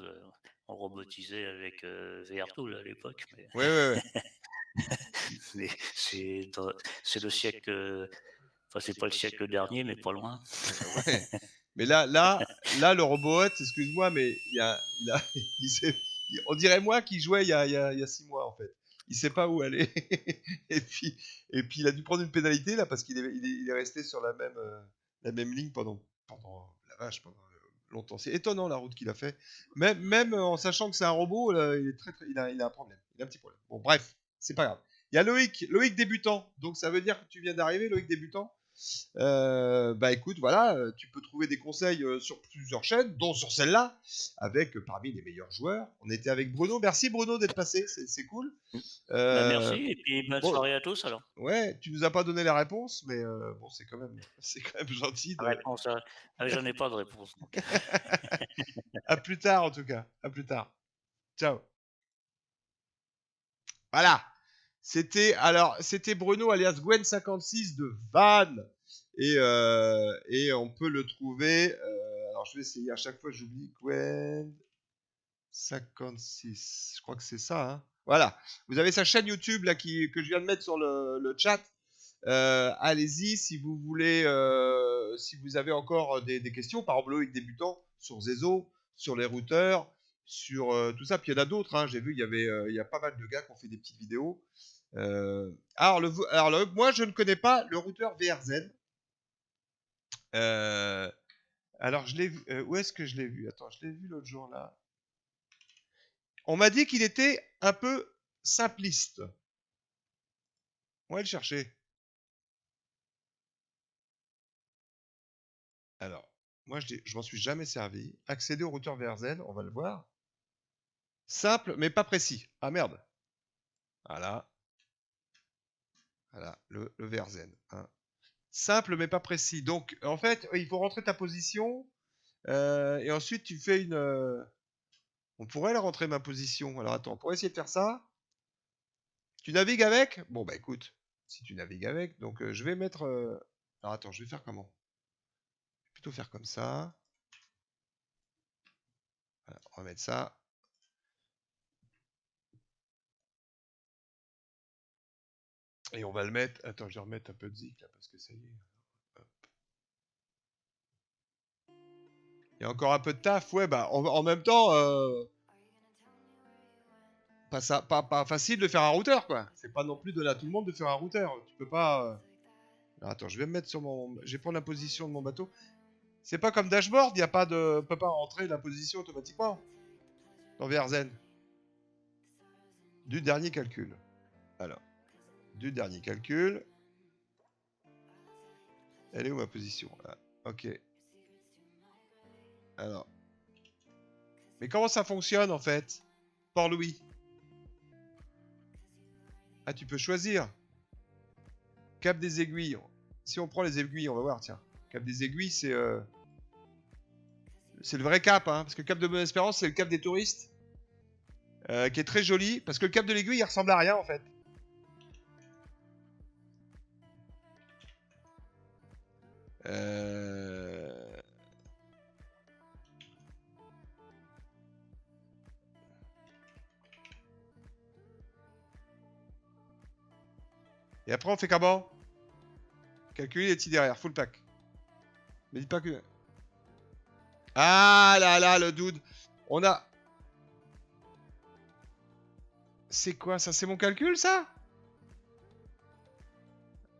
On robotisait avec VR-Tool à l'époque. Mais... Ouais. mais c'est le siècle. Enfin, c'est pas le siècle dernier, mais pas loin. Ouais. Mais là, le robot, excuse-moi, mais on dirait moi qui jouais il y a 6 mois en fait. Il sait pas où aller. et puis il a dû prendre une pénalité là parce qu'il est resté sur la même ligne pendant longtemps. C'est étonnant la route qu'il a fait. Même en sachant que c'est un robot, là, il a un problème. Il a un petit problème. Bon, bref, c'est pas grave. Il y a Loïc débutant. Donc ça veut dire que tu viens d'arriver, Loïc débutant. Bah écoute, voilà, tu peux trouver des conseils sur plusieurs chaînes, dont sur celle-là, avec parmi les meilleurs joueurs. On était avec Bruno. Merci Bruno d'être passé, c'est cool. Merci et puis bonne soirée à tous alors. Ouais, tu nous as pas donné la réponse, mais bon, c'est quand même gentil. Réponse j'en ai pas de réponse. Donc. À plus tard en tout cas, à plus tard. Ciao. Voilà. C'était Bruno alias Gwen56 de Vannes et on peut le trouver. Alors je vais essayer à chaque fois, j'oublie Gwen56. Je crois que c'est ça. Hein. Voilà. Vous avez sa chaîne YouTube là que je viens de mettre sur le chat. Allez-y si vous voulez, si vous avez encore des questions, par exemple Loïc débutant sur Zezo, sur les routeurs. Sur tout ça, puis il y en a d'autres, hein. J'ai vu, il y a pas mal de gars qui ont fait des petites vidéos. Alors, moi, je ne connais pas le routeur VRZ. Alors, je l'ai vu. Où est-ce que je l'ai vu? Attends, je l'ai vu l'autre jour là. On m'a dit qu'il était un peu simpliste. On va le chercher. Alors, moi, je m'en suis jamais servi. Accéder au routeur VRZ, on va le voir. Simple, mais pas précis. Ah merde. Voilà. Voilà, le VRZ. Hein. Simple, mais pas précis. Donc, en fait, il faut rentrer ta position. Et ensuite, tu fais une... On pourrait la rentrer, ma position. Alors, attends, pour essayer de faire ça. Tu navigues avec? Bon, bah écoute, si tu navigues avec. Donc, je vais mettre... Alors, attends, je vais faire comment? Je vais plutôt faire comme ça. Voilà, on va mettre ça. Et on va le mettre... Attends, je vais remettre un peu de zik, là, parce que ça y est. Hop. Il y a encore un peu de taf. Ouais, bah, en même temps... Pas facile de faire un routeur, quoi. C'est pas non plus donné à tout le monde de faire un routeur. Tu peux pas... Alors, attends, je vais me mettre sur mon... Je vais prendre la position de mon bateau. C'est pas comme dashboard, il y a pas de... On peut pas rentrer la position automatiquement. Dans VRZ. Du dernier calcul. Alors. Du dernier calcul. Elle est où ma position? Là. Ok. Alors. Mais comment ça fonctionne en fait? Port-Louis. Ah, tu peux choisir. Cap des aiguilles. Si on prend les aiguilles, on va voir, tiens. Cap des aiguilles, c'est le vrai cap, hein, parce que le cap de Bonne-Espérance, c'est le cap des touristes. Qui est très joli, parce que le cap de l'aiguille, il ressemble à rien en fait. Et après, on fait comment? Calculer les itinéraires, full pack. Mais dis pas que... Ah là là, le dude. On a C'est quoi ça? C'est mon calcul, ça?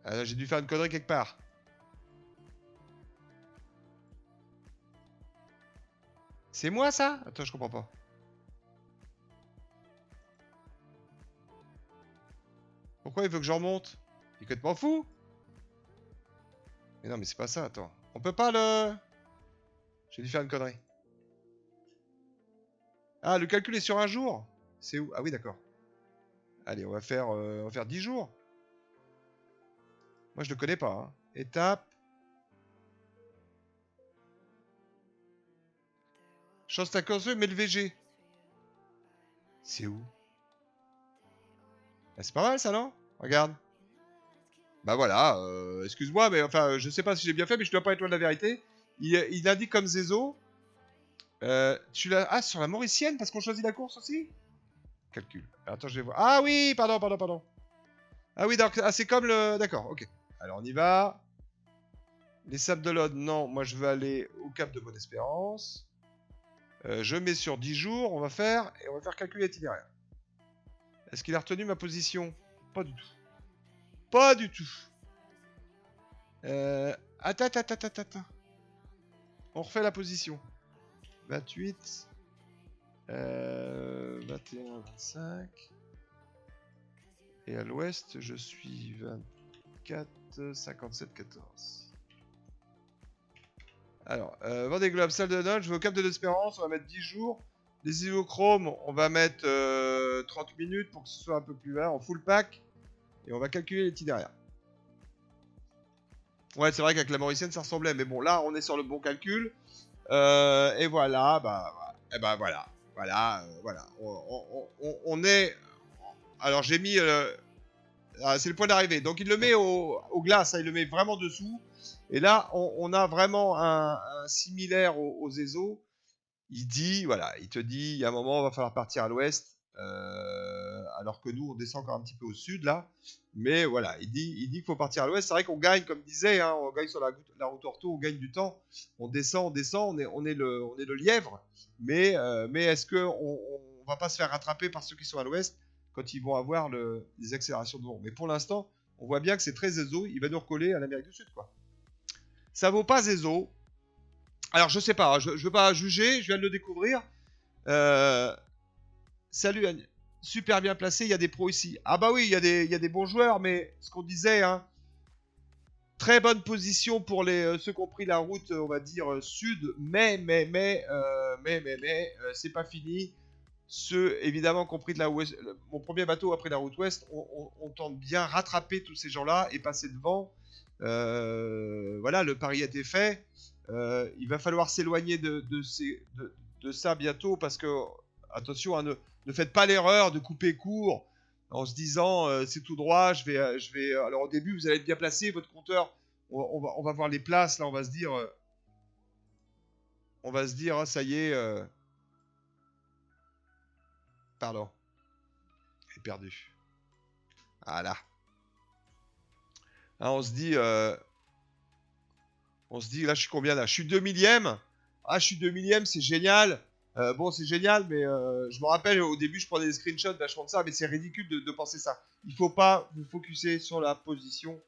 Ah, là, j'ai dû faire une connerie quelque part. C'est moi, ça? Attends, je comprends pas. Pourquoi il veut que j'en remonte? Il est complètement fou. Mais non, mais c'est pas ça, attends. On peut pas le... J'ai dû faire une connerie. Ah, le calcul est sur un jour? C'est où? Ah oui, d'accord. Allez, on va faire 10 jours. Moi, je le connais pas. Hein. Étape. Chance à construire, mais le VG. C'est où? Ah, c'est pas mal, ça, non? Regarde. Bah voilà, excuse-moi, mais enfin, je sais pas si j'ai bien fait, mais je dois pas être loin de la vérité. Il indique comme Zezo. Tu l'as... Ah, sur la Mauricienne, parce qu'on choisit la course aussi? Calcul. Attends, je vais voir. Ah oui, pardon. Ah oui, donc, ah, c'est comme le... D'accord, ok. Alors, on y va. Les Sables d'Olonne, non. Moi, je veux aller au Cap de Bonne-Espérance. Je mets sur 10 jours, on va faire calculer l'itinéraire. Est-ce qu'il a retenu ma position? Pas du tout. Pas du tout. Attends. On refait la position. 28. 21, 25. Et à l'ouest, je suis 24, 57, 14. Alors, Vendée Globe, salle de Nol, je vais au Cap de l'Espérance, on va mettre 10 jours. Les Isochromes, on va mettre 30 minutes pour que ce soit un peu plus vert, en full pack. Et on va calculer l'itinéraire. Ouais, c'est vrai qu'avec la Mauricienne, ça ressemblait. Mais bon, là, on est sur le bon calcul. Et voilà, voilà. On est... Alors, j'ai mis... Ah, c'est le point d'arrivée. Donc, il le met au glace. Hein, il le met vraiment dessous. Et là, on a vraiment un similaire aux ESO. Il dit, voilà, il te dit, il y a un moment, il va falloir partir à l'ouest. Alors que nous, on descend encore un petit peu au sud, là. Mais voilà, il dit qu'il faut partir à l'ouest. C'est vrai qu'on gagne, comme disait, hein, on gagne sur la route ortho, on gagne du temps. On descend, on est le lièvre. Mais est-ce qu'on va pas se faire rattraper par ceux qui sont à l'ouest quand ils vont avoir les accélérations de vent? Mais pour l'instant, on voit bien que c'est très Zezo. Il va nous recoller à l'Amérique du Sud, quoi. Ça vaut pas Zezo. Alors, je sais pas, je veux pas juger, je viens de le découvrir. Salut Anne. Super bien placé, il y a des pros ici. Ah bah oui, il y a des bons joueurs, mais ce qu'on disait, hein, très bonne position pour ceux qui ont pris la route, on va dire, sud, mais, c'est pas fini. Ceux, évidemment, qui ont pris mon premier bateau a pris la route ouest, on tente bien rattraper tous ces gens-là et passer devant. Voilà, le pari a été fait. Il va falloir s'éloigner de ça bientôt parce que, attention, hein, ne faites pas l'erreur de couper court en se disant c'est tout droit, je vais. Alors au début, vous allez être bien placé, votre compteur, on va voir les places, là, on va se dire, ah, ça y est, pardon, j'ai perdu. Voilà. Hein, on se dit, là, je suis combien là? Je suis 2 millième. Ah, je suis 2 millième, c'est génial. Bon, c'est génial, mais je me rappelle au début, je prenais des screenshots vachement de ça, mais c'est ridicule de penser ça. Il faut pas vous focuser sur la position,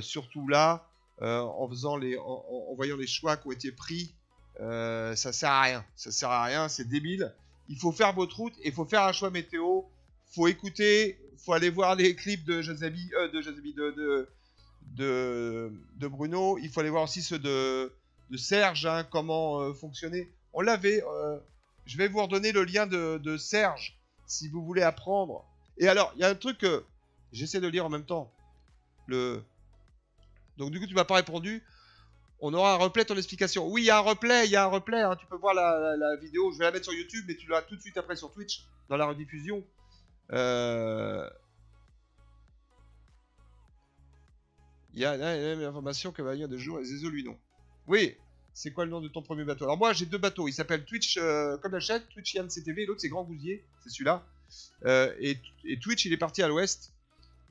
surtout là, en voyant les choix qui ont été pris. Ça sert à rien. Ça sert à rien, c'est débile. Il faut faire votre route et il faut faire un choix météo. Faut écouter, faut aller voir les clips de de Bruno. Il faut aller voir aussi ceux de Serge, hein, comment fonctionner. On l'avait. Je vais vous redonner le lien de Serge si vous voulez apprendre. Et alors, il y a un truc que j'essaie de lire en même temps. Donc du coup, tu m'as pas répondu. On aura un replay de ton explication. Oui, il y a un replay, hein. Tu peux voir la vidéo. Je vais la mettre sur YouTube, mais tu l'auras tout de suite après sur Twitch, dans la rediffusion. Il y a la même information que va venir de jour et Zezo, lui, non. Oui, c'est quoi le nom de ton premier bateau? Alors moi, j'ai 2 bateaux. Il s'appelle Twitch, comme la chaîne, Twitch Yann CTV, et l'autre, c'est Grand Gousier, c'est celui-là. Et Twitch, il est parti à l'ouest.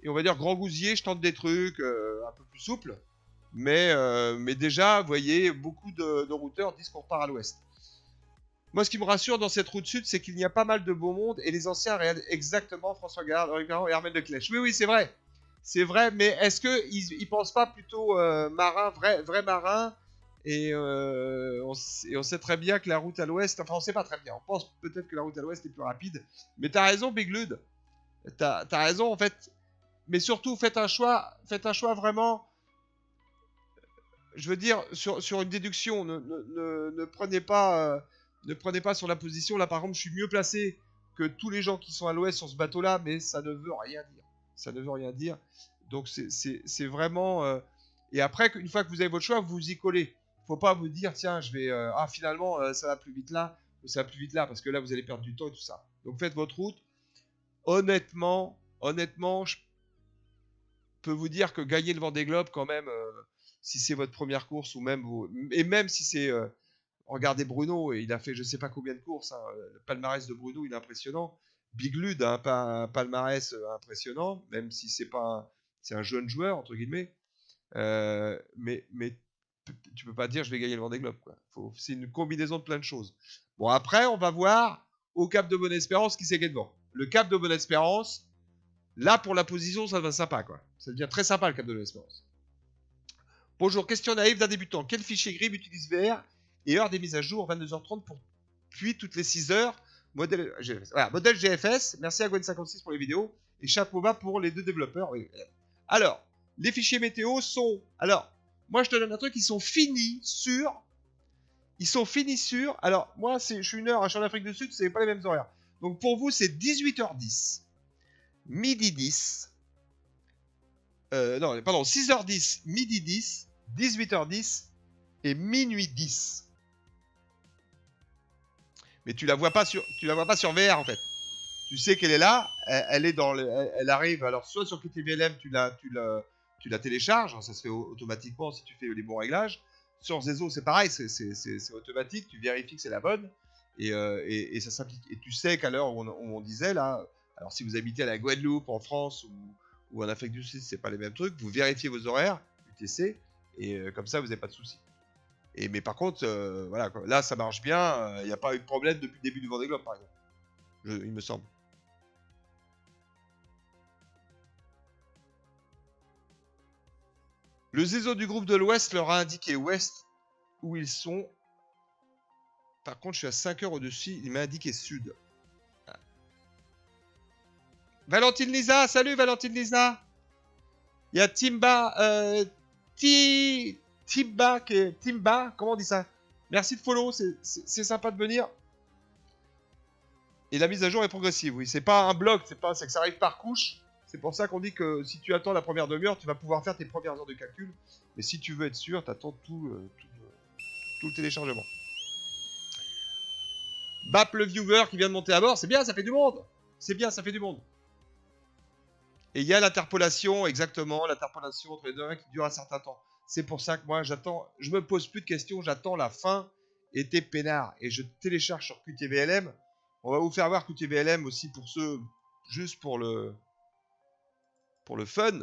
Et on va dire Grand Gousier, je tente des trucs un peu plus souples. Mais déjà, vous voyez, beaucoup de routeurs disent qu'on repart à l'ouest. Moi, ce qui me rassure dans cette route sud, c'est qu'il y a pas mal de beau monde et les anciens regardent exactement François Gallard, Henri Garand et Armel Leclèche. Oui, oui, c'est vrai. C'est vrai, mais est-ce qu'ils pensent pas plutôt marin, vrai marin et on sait très bien que la route à l'ouest, enfin, on sait pas très bien. On pense peut-être que la route à l'ouest est plus rapide. Mais t'as raison, Big Lud. T'as raison, en fait. Mais surtout, faites un choix vraiment. Je veux dire, sur une déduction, ne prenez pas sur la position. Là, par exemple, je suis mieux placé que tous les gens qui sont à l'ouest sur ce bateau-là, mais ça ne veut rien dire. Ça ne veut rien dire. Donc, c'est vraiment... Et après, une fois que vous avez votre choix, vous y collez. Faut pas vous dire, tiens, je vais... finalement, ça va plus vite là, ou ça va plus vite là, parce que là, vous allez perdre du temps et tout ça. Donc, faites votre route. Honnêtement, je peux vous dire que gagner le Vendée Globe, quand même... si c'est votre première course ou même même si c'est regardez Bruno, et il a fait je sais pas combien de courses, hein, le palmarès de Bruno il est impressionnant. Big Lud a pas un palmarès impressionnant, même si c'est pas c'est un jeune joueur entre guillemets, mais tu peux pas dire je vais gagner le Vendée Globe quoi. C'est une combinaison de plein de choses. Bon après on va voir au Cap de Bonne-Espérance qui c'est qui est devant. Le Cap de Bonne-Espérance, là pour la position ça devient sympa quoi. Ça devient très sympa le Cap de Bonne-Espérance. Bonjour, question naïve d'un débutant. Quel fichier GRIB utilise VR et heure des mises à jour 22h30 puis toutes les 6 heures modèle GFS. Voilà, modèle GFS. Merci à Gwen56 pour les vidéos et chapeau bas pour les deux développeurs. Oui. Alors, les fichiers météo sont... Alors, moi je te donne un truc, ils sont finis sur... Alors, moi je suis une heure, je suis en Afrique du Sud, c'est pas les mêmes horaires. Donc pour vous, c'est 18h10, midi 10... non, pardon, 6h10, midi 10... 18h10 et minuit 10. Mais tu la vois pas sur VR en fait. Tu sais qu'elle est là, elle est dans elle arrive alors soit sur QTVLM tu la télécharges, hein, ça se fait automatiquement si tu fais les bons réglages. Sur Zezo c'est pareil, c'est automatique, tu vérifies que c'est la bonne et ça s'applique. Et tu sais qu'à l'heure où on disait là, alors si vous habitez à la Guadeloupe, en France ou en Afrique du Sud, c'est pas les mêmes trucs, vous vérifiez vos horaires UTC. Et comme ça, vous n'avez pas de soucis. Mais par contre, voilà, quoi. Là, ça marche bien. Il n'y a pas eu de problème depuis le début du Vendée Globe, par exemple. Il me semble. Le Zezo du groupe de l'Ouest leur a indiqué Ouest où ils sont. Par contre, je suis à 5 heures au-dessus. Il m'a indiqué Sud. Ah. Valentine Lisa, salut Valentine Lisa. Il y a Timba. Timba, comment on dit ça? Merci de follow, c'est sympa de venir. Et la mise à jour est progressive, oui. C'est pas un bloc, c'est que ça arrive par couche. C'est pour ça qu'on dit que si tu attends la première demi-heure, tu vas pouvoir faire tes premières heures de calcul. Mais si tu veux être sûr, tu attends tout le téléchargement. Bap le viewer qui vient de monter à bord, c'est bien, ça fait du monde. C'est bien, ça fait du monde. Et il y a l'interpolation, exactement, l'interpolation entre les deux qui dure un certain temps. C'est pour ça que moi, j'attends, je me pose plus de questions, j'attends la fin et t'es peinard. Et je télécharge sur QTVLM. On va vous faire voir QTVLM aussi pour ceux, juste pour le fun.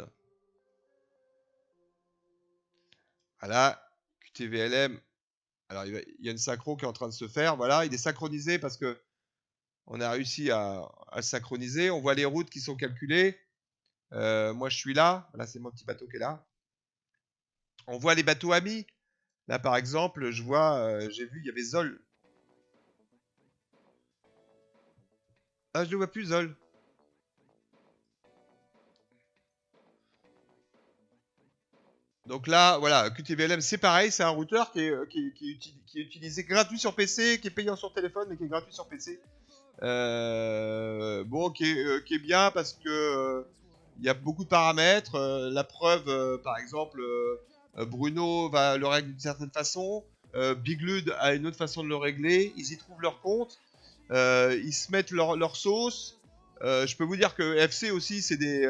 Voilà, QTVLM. Alors, il y a une synchro qui est en train de se faire. Voilà, il est synchronisé parce que on a réussi à synchroniser. On voit les routes qui sont calculées. Moi, je suis là. Voilà, c'est mon petit bateau qui est là. On voit les bateaux amis. Là, par exemple, je vois, j'ai vu, il y avait Zol. Ah, je ne vois plus, Zol. Donc là, voilà, QTVLM, c'est pareil, c'est un routeur qui est utilisé gratuit sur PC, qui est payant sur téléphone, mais qui est gratuit sur PC. Bon, qui est bien parce que il y a beaucoup de paramètres. La preuve, par exemple, Bruno va le régler d'une certaine façon. Big Lud a une autre façon de le régler. Ils y trouvent leur compte. Ils se mettent leur sauce. Je peux vous dire que FC aussi, c'est des...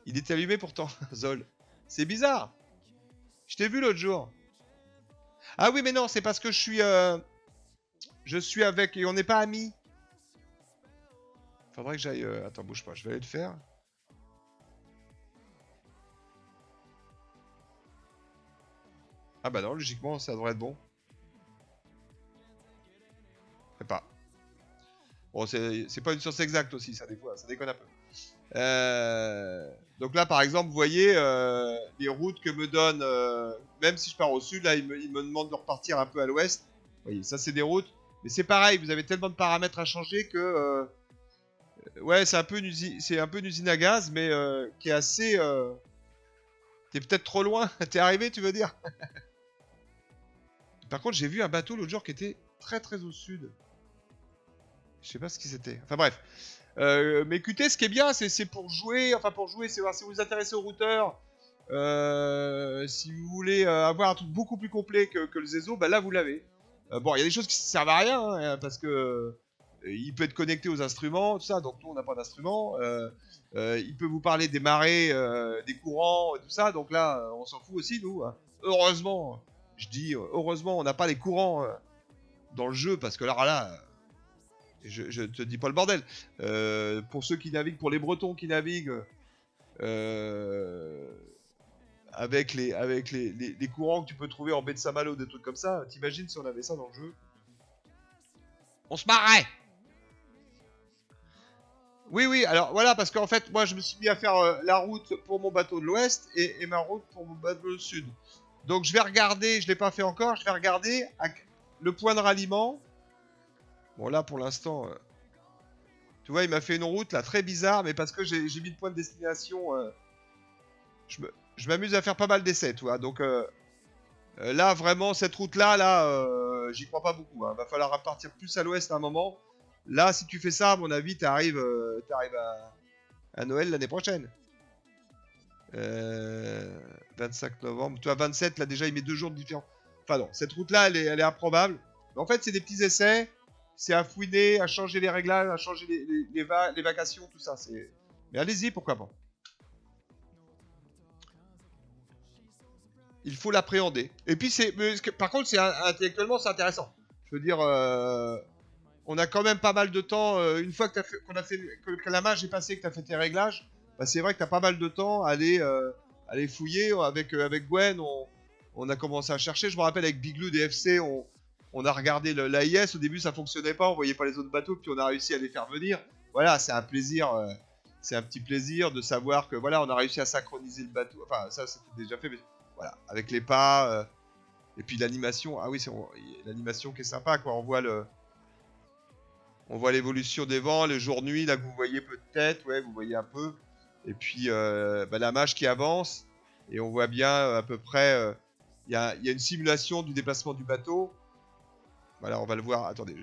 Il est allumé pourtant, Zol. C'est bizarre. Je t'ai vu l'autre jour. Ah oui, mais non, c'est parce que je suis avec... Et on n'est pas amis. Faudrait que j'aille... Attends, bouge pas, je vais aller le faire. Ah bah non, logiquement, ça devrait être bon. Bon, c'est pas une science exacte aussi, ça, des fois, ça déconne un peu. Donc là, par exemple, vous voyez les routes que me donne, même si je pars au sud, là, il me demande de repartir un peu à l'ouest. Vous voyez, ça, c'est des routes. Mais c'est pareil, vous avez tellement de paramètres à changer que... ouais, c'est un peu une usine à gaz, mais qui est assez... T'es peut-être trop loin. T'es arrivé, tu veux dire? Par contre, j'ai vu un bateau l'autre jour qui était très très au sud. Je sais pas ce que c'était. Enfin bref. Mais écoutez, ce qui est bien, c'est pour jouer. Enfin, pour jouer, c'est voir si vous vous intéressez au routeur. Si vous voulez avoir un truc beaucoup plus complet que le Zezo, bah là vous l'avez. Bon, il y a des choses qui servent à rien, hein, parce que il peut être connecté aux instruments, tout ça. Donc nous, on n'a pas d'instruments. Il peut vous parler des marées, des courants, tout ça. Donc là, on s'en fout aussi, nous. Hein. Heureusement, je dis heureusement, on n'a pas les courants dans le jeu, parce que là. Je te dis pas le bordel. Pour ceux qui naviguent, pour les Bretons qui naviguent avec les courants que tu peux trouver en baie de Saint-Malo, des trucs comme ça, t'imagines si on avait ça dans le jeu? On se marrait! Oui, alors voilà, parce qu'en fait, moi je me suis mis à faire la route pour mon bateau de l'ouest et ma route pour mon bateau du sud. Donc je vais regarder, je l'ai pas fait encore, je vais regarder le point de ralliement. Bon là pour l'instant, tu vois il m'a fait une route là très bizarre, mais parce que j'ai mis le point de destination, je m'amuse à faire pas mal d'essais, tu vois. Donc là vraiment cette route là, j'y crois pas beaucoup. Hein. Va falloir repartir plus à l'ouest à un moment. Là si tu fais ça, à mon avis, t'arrives à Noël l'année prochaine. 25 novembre, tu vois 27 là déjà il met 2 jours de différence. Enfin non, cette route là elle est improbable. Mais en fait c'est des petits essais. C'est à fouiner, à changer les réglages, à changer les vacations, tout ça. Mais allez-y, pourquoi pas. Il faut l'appréhender. Et puis, par contre, intellectuellement, c'est intéressant. Je veux dire, on a quand même pas mal de temps. Une fois que la mage est passée, que tu as fait tes réglages, bah, c'est vrai que tu as pas mal de temps à aller fouiller. Avec Gwen, on a commencé à chercher. Je me rappelle, avec Biglou DFC, on a regardé l'AIS, au début ça fonctionnait pas, on voyait pas les autres bateaux, puis on a réussi à les faire venir. Voilà, c'est un plaisir, c'est un petit plaisir de savoir que voilà, on a réussi à synchroniser le bateau. Enfin, ça c'était déjà fait, mais voilà, avec les pas, et puis l'animation. Ah oui, c'est l'animation qui est sympa, quoi. On voit l'évolution des vents, le jour-nuit, là que vous voyez peut-être, ouais, vous voyez un peu. Et puis la mage qui avance, et on voit bien à peu près, il y a une simulation du déplacement du bateau. Voilà, on va le voir. Attendez,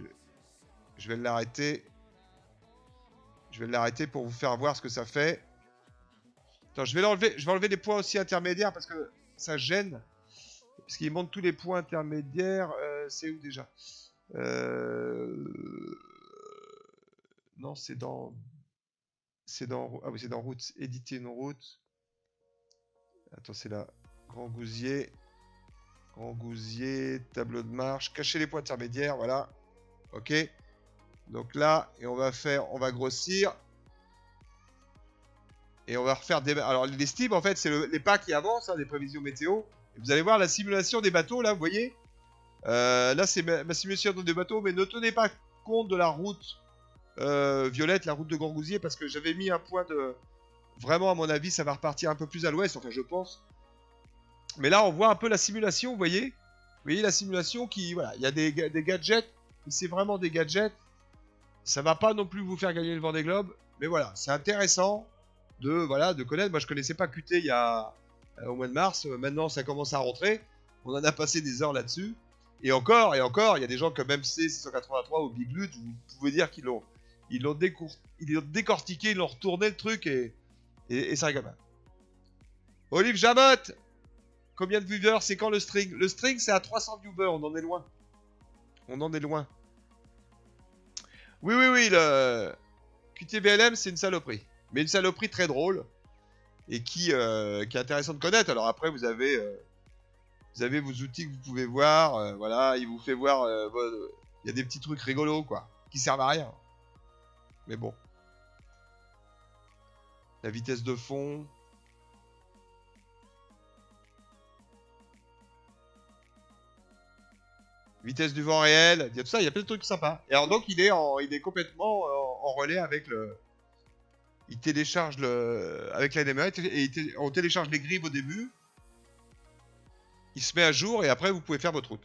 je vais l'arrêter. Je vais l'arrêter pour vous faire voir ce que ça fait. Attends, je vais enlever les points aussi intermédiaires parce que ça gêne. Parce qu'il montre tous les points intermédiaires. C'est où déjà? Non, c'est dans... Ah oui, c'est dans route. Éditer une route. Attends, c'est là. Grand Gousier. Grand Gousier, tableau de marche, cacher les points intermédiaires, voilà. Ok. Donc là, et on va grossir. Et on va refaire des... Alors les stims, en fait, c'est les pas qui avancent, hein, des prévisions météo. Et vous allez voir la simulation des bateaux, là, vous voyez. Là, c'est ma simulation des bateaux, mais ne tenez pas compte de la route violette, la route de Grand Gousier, parce que j'avais mis un point de... Vraiment, à mon avis, ça va repartir un peu plus à l'ouest, enfin, je pense. Mais là, on voit un peu la simulation, vous voyez? Vous voyez la simulation qui... Voilà, il y a des gadgets, mais c'est vraiment des gadgets. Ça va pas non plus vous faire gagner le Vendée Globe, mais voilà, c'est intéressant de connaître. Moi, je connaissais pas QT au mois de mars. Maintenant, ça commence à rentrer. On en a passé des heures là-dessus. Et encore, il y a des gens comme MC 683 ou Big Lut, vous pouvez dire qu'ils l'ont décortiqué, ils l'ont retourné le truc et ça rigole pas. Olive Jamotte! Combien de viewers? C'est quand le string? Le string, c'est à 300 viewers. On en est loin. On en est loin. Oui, le QTBLM, c'est une saloperie. Mais une saloperie très drôle. Et qui est intéressant de connaître. Alors après, vous avez vos outils que vous pouvez voir. Voilà, il vous fait voir... il y a des petits trucs rigolos, quoi. Qui servent à rien. Mais bon. La vitesse de fond... Vitesse du vent réel, il y a tout ça, il y a plein de trucs sympas. Et alors donc il est complètement en relais avec le... Il télécharge le... Avec la DMA, on télécharge les grives au début. Il se met à jour et après vous pouvez faire votre route.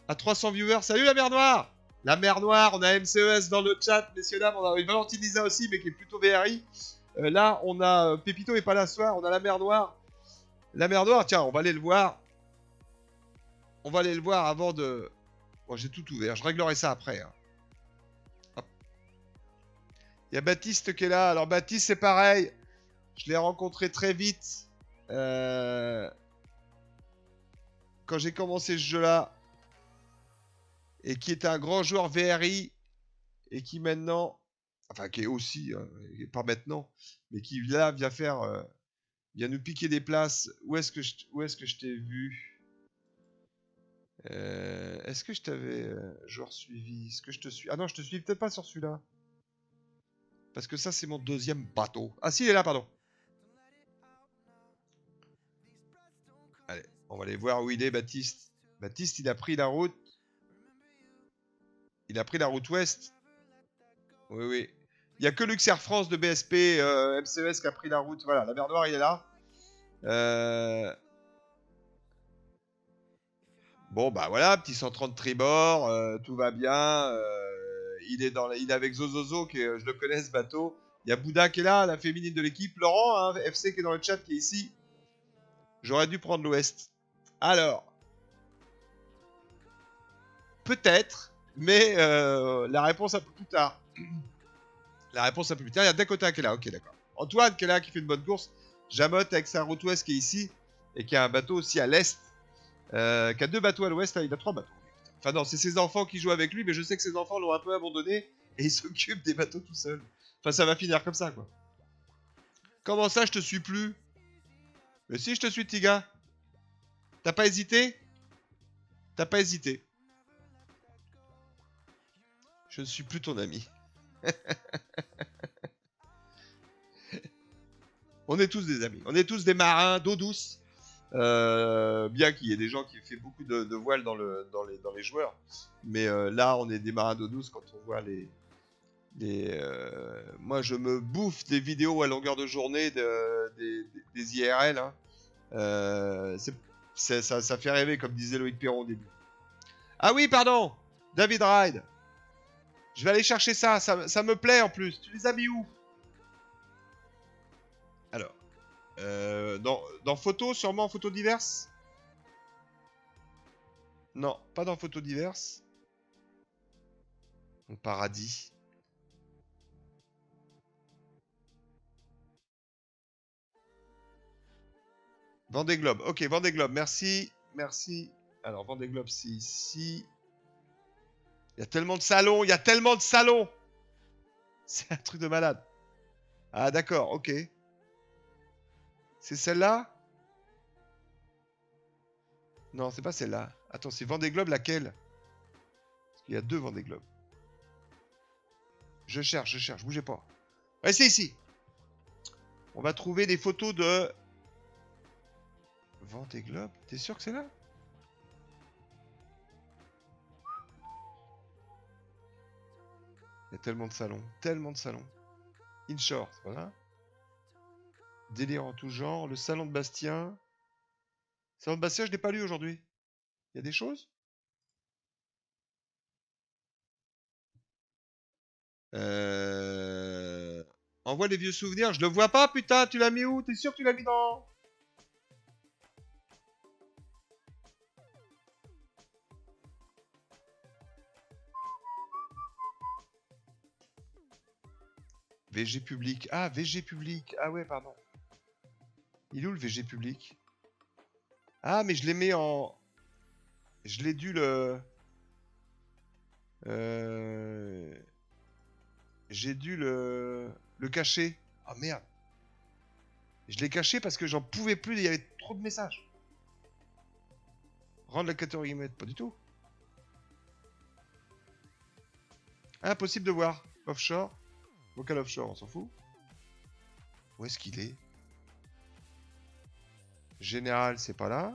À 300 viewers, salut la mer Noire! La mer Noire, on a MCES dans le chat, messieurs dames, on a une Valentine Lisa aussi, mais qui est plutôt VRI. Là, on a... Pépito est pas là ce soir, on a la mer Noire. La mer Noire, tiens, on va aller le voir. On va aller le voir avant de... Bon, j'ai tout ouvert, je réglerai ça après. Hein. Hop. Il y a Baptiste qui est là. Alors Baptiste, c'est pareil. Je l'ai rencontré très vite. Quand j'ai commencé ce jeu-là. Et qui était un grand joueur VRI. Et qui maintenant... Enfin, qui est aussi... pas maintenant. Mais qui là vient faire... vient nous piquer des places. Où est-ce que je t'ai vu? Est-ce que je t'avais genre suivi? Est-ce que je te suis? Ah non, je te suis peut-être pas sur celui-là. Parce que ça, c'est mon deuxième bateau. Ah si, il est là, pardon. Allez, on va aller voir où il est, Baptiste. Baptiste, il a pris la route. Il a pris la route ouest. Oui, oui. Il n'y a que Luxair France de BSP, MCES qui a pris la route. Voilà, la mer Noire, il est là. Bon, bah voilà, petit 130 tribord, tout va bien. Il est avec Zozozo, je le connais ce bateau. Il y a Bouddha qui est là, la féminine de l'équipe. Laurent, hein, FC qui est dans le chat, qui est ici. J'aurais dû prendre l'ouest. Alors. Peut-être, mais la réponse un peu plus tard. La réponse un peu plus tard. Il y a Dakota qui est là, ok, d'accord. Antoine qui est là, qui fait une bonne course. Jamotte avec sa route ouest qui est ici. Et qui a un bateau aussi à l'est. Qui a 2 bateaux à l'ouest, il a 3 bateaux. Enfin non, c'est ses enfants qui jouent avec lui, mais je sais que ses enfants l'ont un peu abandonné et il s'occupe des bateaux tout seul. Enfin, ça va finir comme ça, quoi. Comment ça, je te suis plus? Mais si, je te suis, petit gars. T'as pas hésité? T'as pas hésité. Je ne suis plus ton ami. On est tous des amis. On est tous des marins d'eau douce. Bien qu'il y ait des gens qui aient fait beaucoup de voiles dans les joueurs. Mais là, on est des marins d'eau douce quand on voit moi, je me bouffe des vidéos à longueur de journée des IRL. Hein. Ça fait rêver, comme disait Loïc Perron au début. Ah oui, pardon, David Ride. Je vais aller chercher ça. Ça me plaît en plus. Tu les as mis où? Alors. Dans photos, sûrement en photos diverses? Non, pas dans photos diverses. Mon paradis. Vendée Globe. Ok, Vendée Globe. Merci. Merci. Alors, Vendée Globe, c'est ici. Il y a tellement de salons. Il y a tellement de salons. C'est un truc de malade. Ah, d'accord. Ok. C'est celle-là? Non, c'est pas celle-là. Attends, c'est Vendée Globe laquelle? Parce qu'il y a 2 Vendée Globe. Je cherche, bougez pas. Ouais, c'est ici. On va trouver des photos de... Vendée Globe? T'es sûr que c'est là? Il y a tellement de salons. Tellement de salons. Inshore, voilà. Délire en tout genre. Le salon de Bastien. Le salon de Bastien, je l'ai pas lu aujourd'hui. Il y a des choses? Envoie les vieux souvenirs. Je le vois pas, putain. Tu l'as mis où? T'es sûr que tu l'as mis dans... VG public. Ah, VG public. Ah ouais, pardon. Il est où le VG public? Ah, mais je l'ai mis en... Je l'ai dû le... J'ai dû le cacher. Ah merde. Je l'ai caché parce que j'en pouvais plus, il y avait trop de messages. Rendre la catégorie maître, pas du tout. Impossible de voir. Offshore. Vocal offshore, on s'en fout. Où est-ce qu'il est? Général, c'est pas là.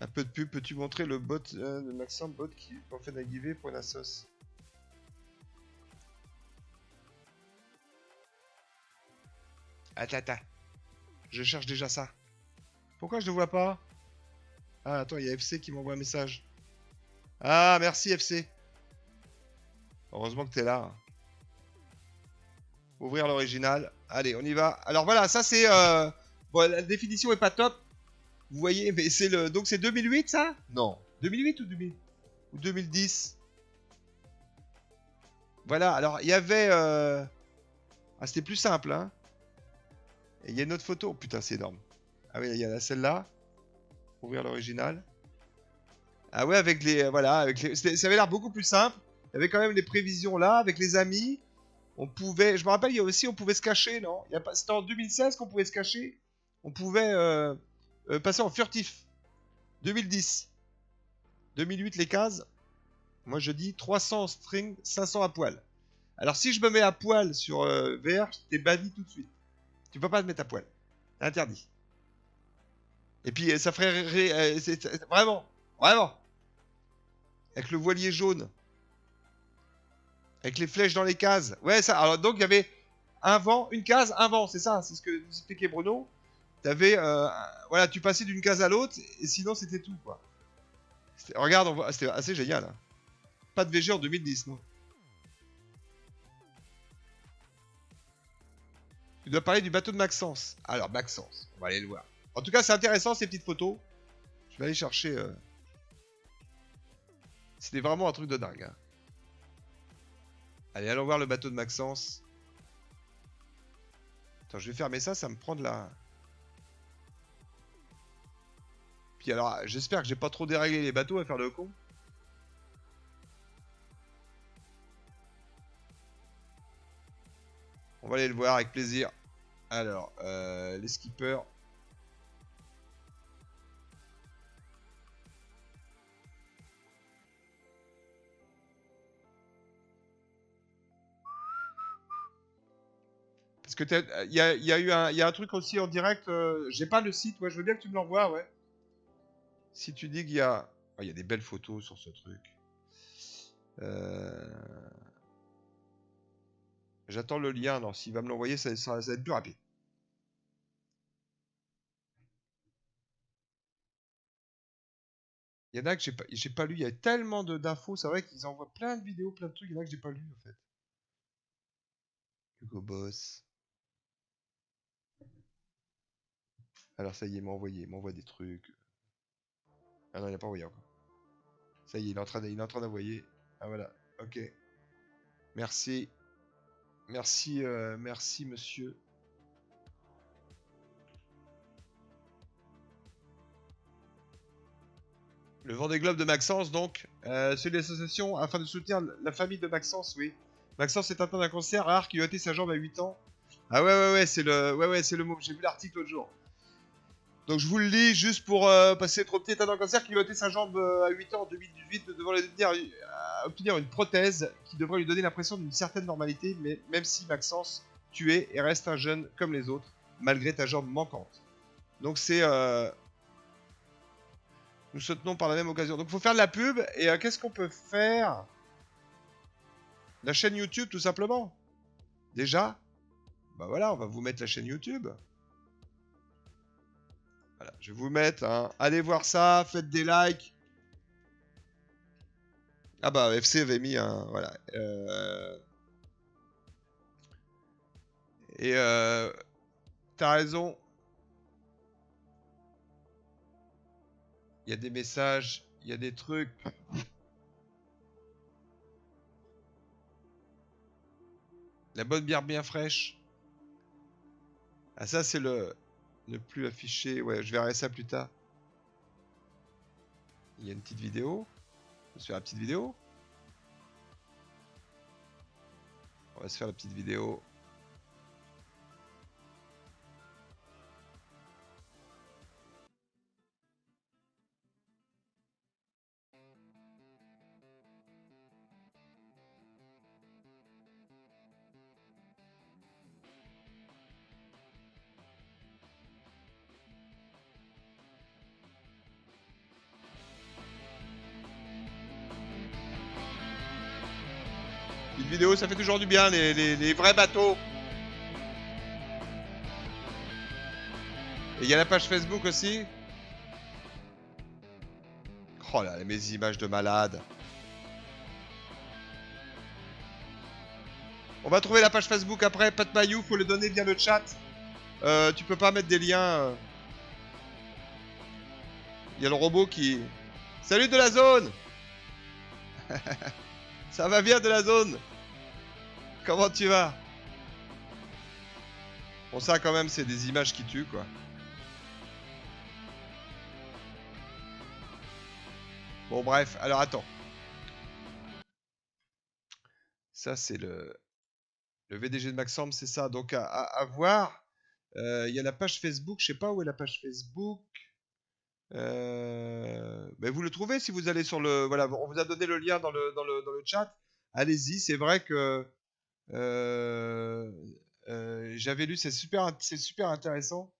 Un peu de pub, peux-tu montrer le bot de Maxence, bot qui en fait un giveaway pour la sauce? Attends. Je cherche déjà ça. Pourquoi je le vois pas? Ah, attends, il y a FC qui m'envoie un message. Ah, merci FC. Heureusement que t'es là. Ouvrir l'original. Allez, on y va. Alors voilà, ça c'est... Bon, la définition est pas top. Vous voyez, mais c'est le... Donc c'est 2008 ça? Non. 2008 ou 2000 ou 2010? Voilà, alors il y avait... Ah, c'était plus simple, hein. Et il y a une autre photo. Oh, putain, c'est énorme. Ah oui, il y a celle-là. Ouvrir l'original. Ah ouais, avec les... Voilà, avec les... Ça avait l'air beaucoup plus simple. Il y avait quand même les prévisions là, avec les amis. On pouvait... Je me rappelle, il y a aussi, on pouvait se cacher, non? C'était en 2016 qu'on pouvait se cacher. On pouvait passer en furtif. 2010. 2008, les cases. Moi, je dis 300 en string, 500 à poil. Alors, si je me mets à poil sur VR, t'es banni tout de suite. Tu peux pas te mettre à poil. Interdit. Et puis, ça ferait... Vraiment. Avec le voilier jaune. Avec les flèches dans les cases. Ouais, ça. Alors, donc, il y avait un vent, une case, un vent. C'est ça, c'est ce que nous expliquait Bruno. T'avais... voilà, tu passais d'une case à l'autre, et sinon, c'était tout, quoi. Regarde, c'était assez génial. Hein. Pas de VG en 2010, non? Tu dois parler du bateau de Maxence. Alors, Maxence, on va aller le voir. En tout cas, c'est intéressant, ces petites photos. Je vais aller chercher... C'était vraiment un truc de dingue. Hein. Allez, allons voir le bateau de Maxence. Attends, je vais fermer ça, ça me prend de la... Puis alors, j'espère que j'ai pas trop déréglé les bateaux à faire le con. On va aller le voir avec plaisir. Alors, les skippers. Parce que il y a un truc aussi en direct. J'ai pas le site. Ouais, je veux bien que tu me l'envoies. Ouais. Si tu dis qu'il y a... Oh, il y a des belles photos sur ce truc. J'attends le lien. Alors, s'il va me l'envoyer, ça va être plus rapide. Il y en a que j'ai pas lu. Il y a tellement d'infos. C'est vrai qu'ils envoient plein de vidéos, plein de trucs. Il y en a que j'ai pas lu, en fait. Hugo Boss. Alors, ça y est, il m'envoie des trucs. Ah non, il n'a pas envoyé encore. Ça y est, il est en train d'envoyer. Ah voilà, ok. Merci. Merci, merci monsieur. Le Vendée Globe de Maxence, donc. C'est l'association afin de soutenir la famille de Maxence, oui. Maxence est atteint d'un cancer rare qui a ôté sa jambe à 8 ans. Ah ouais, c'est le mot. J'ai vu l'article l'autre jour. Donc je vous le lis juste pour passer trop petit état d'un cancer qui a ôté sa jambe à 8 ans en 2018 devant obtenir une prothèse qui devrait lui donner l'impression d'une certaine normalité, mais même si Maxence, tu es et reste un jeune comme les autres, malgré ta jambe manquante. Donc c'est... Nous soutenons par la même occasion. Donc il faut faire de la pub, et qu'est-ce qu'on peut faire? La chaîne YouTube tout simplement. Déjà, bah voilà, on va vous mettre la chaîne YouTube. Voilà, je vais vous mettre, hein. Allez voir ça, faites des likes. Ah bah, FC avait mis un... Voilà. Et t'as raison. Il y a des messages, il y a des trucs. La bonne bière bien fraîche. Ah ça c'est le... Ne plus afficher. Ouais, je verrai ça plus tard. Il y a une petite vidéo. On va se faire la petite vidéo. On va se faire la petite vidéo. Une vidéo, ça fait toujours du bien, les vrais bateaux. Et il y a la page Facebook aussi. Oh là, mes images de malade. On va trouver la page Facebook après. Pat Mayou, faut le donner via le chat. Tu peux pas mettre des liens. Il y a le robot qui... Salut de la zone. Ça va bien de la zone. Comment tu vas? Bon, ça quand même, c'est des images qui tuent, quoi. Bon, bref, alors attends. Ça, c'est le VDG de Maxence, c'est ça. Donc, à voir. Il y a la page Facebook. Je sais pas où est la page Facebook. Mais vous le trouvez si vous allez sur le... Voilà, on vous a donné le lien dans le chat. Allez-y, c'est vrai que... j'avais lu, c'est super intéressant.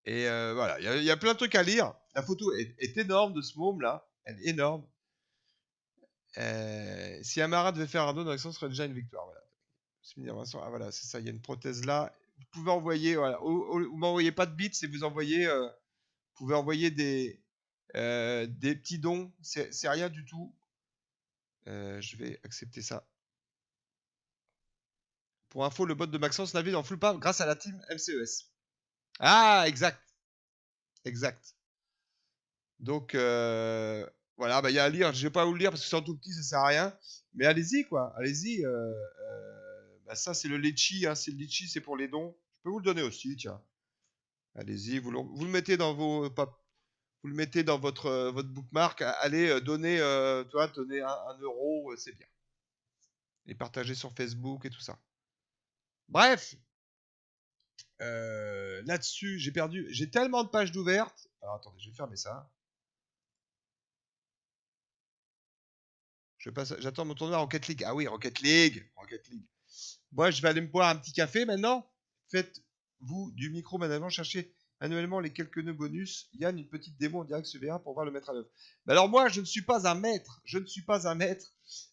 Et voilà, il y a plein de trucs à lire. La photo est énorme de ce môme là. Elle est énorme. Si Amara devait faire un don, ce serait déjà une victoire. Voilà. Ah voilà, c'est ça, il y a une prothèse là. Vous pouvez envoyer, voilà. Vous m'envoyez pas de bits et vous envoyez. Vous pouvez envoyer des petits dons. C'est rien du tout. Je vais accepter ça. Pour info, le bot de Maxence navigue en full power grâce à la team MCES. Ah, exact. Exact. Donc, voilà, bah, il y a à lire. Je vais pas vous le lire parce que c'est en tout petit, ça sert à rien. Mais allez-y, quoi. Allez-y. Bah, ça, c'est le litchi. Hein, c'est le litchi, c'est pour les dons. Je peux vous le donner aussi, tiens. Allez-y, vous le mettez dans vos... Vous le mettez dans votre bookmark. Allez, donner, donner 1 euro, c'est bien. Et partager sur Facebook et tout ça. Bref. Là-dessus, j'ai tellement de pages d'ouvertes. Alors attendez, je vais fermer ça. J'attends mon tournoi Rocket League. Ah oui, Rocket League. Moi, je vais aller me boire un petit café maintenant. Faites-vous du micro-management. Cherchez manuellement les quelques nœuds bonus. Yann, une petite démo en direct sur VR pour voir le mettre à l'œuvre. Alors moi, je ne suis pas un maître.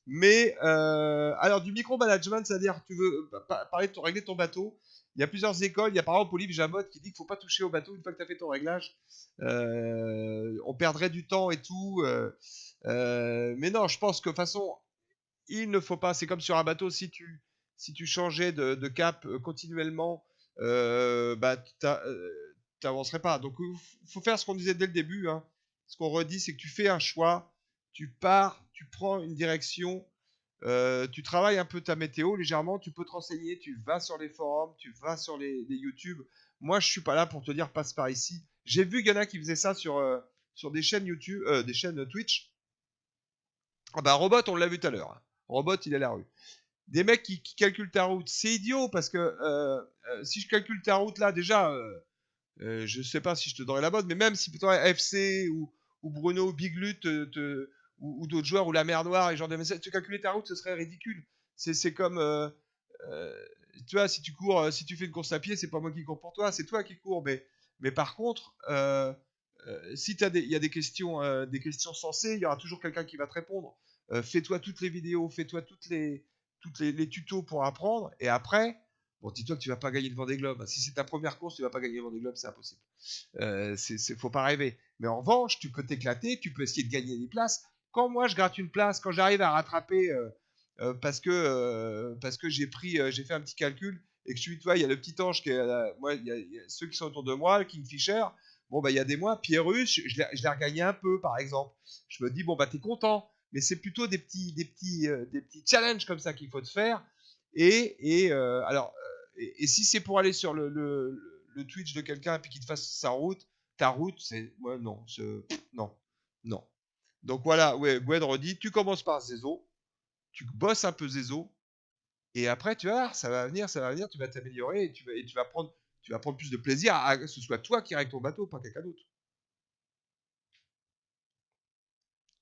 Mais alors du micro-management, c'est-à-dire tu veux parler de régler ton bateau. Il y a plusieurs écoles. Il y a par exemple Olive Jamotte qui dit qu'il ne faut pas toucher au bateau une fois que tu as fait ton réglage. On perdrait du temps et tout. Mais non, je pense que de toute façon, il ne faut pas. C'est comme sur un bateau, si tu changeais de cap continuellement, bah, t'avancerais pas. Donc, il faut faire ce qu'on disait dès le début. Hein. Ce qu'on redit, c'est que tu fais un choix, tu pars, tu prends une direction, tu travailles un peu ta météo légèrement, tu peux te renseigner, tu vas sur les forums, tu vas sur les YouTube. Moi, je suis pas là pour te dire passe par ici. J'ai vu qu'il y en a qui faisaient ça sur des chaînes YouTube, des chaînes Twitch. Ah bah Robot, on l'a vu tout à l'heure. Robot, il est à la rue. Des mecs qui calculent ta route, c'est idiot parce que si je calcule ta route là, déjà, je sais pas si je te donnerai la bonne, mais même si plutôt FC ou Bruno, Big Lut ou d'autres joueurs ou la mer Noire et genre de messages, te calculer ta route, ce serait ridicule. C'est comme, tu vois, si tu cours, si tu fais une course à pied, c'est pas moi qui cours pour toi, c'est toi qui cours. Mais par contre, si il y a des questions sensées, il y aura toujours quelqu'un qui va te répondre. Fais-toi toutes les vidéos, fais-toi toutes les tutos pour apprendre, et après, bon, dis-toi que tu vas pas gagner le Vendée Globe. Si c'est ta première course, tu vas pas gagner le Vendée Globe, c'est impossible. Faut pas rêver. Mais en revanche, tu peux t'éclater, tu peux essayer de gagner des places. Quand moi je gratte une place, quand j'arrive à rattraper parce que j'ai fait un petit calcul et que tu vois, il y a le petit ange qui est moi, il y a ceux qui sont autour de moi, le Kingfisher. Bon bah il y a des mois, Pierrus, je l'ai regagné un peu par exemple. Je me dis bon bah t'es content, mais c'est plutôt des petits challenges comme ça qu'il faut te faire. Et si c'est pour aller sur le Twitch de quelqu'un et puis qu'il te fasse ta route, c'est non. Donc voilà, ouais, Gwen redit, tu commences par Zezo, tu bosses un peu Zezo, et après tu vas voir, ça va venir, tu vas t'améliorer et tu vas prendre plus de plaisir à que ce soit toi qui règle ton bateau, pas quelqu'un d'autre.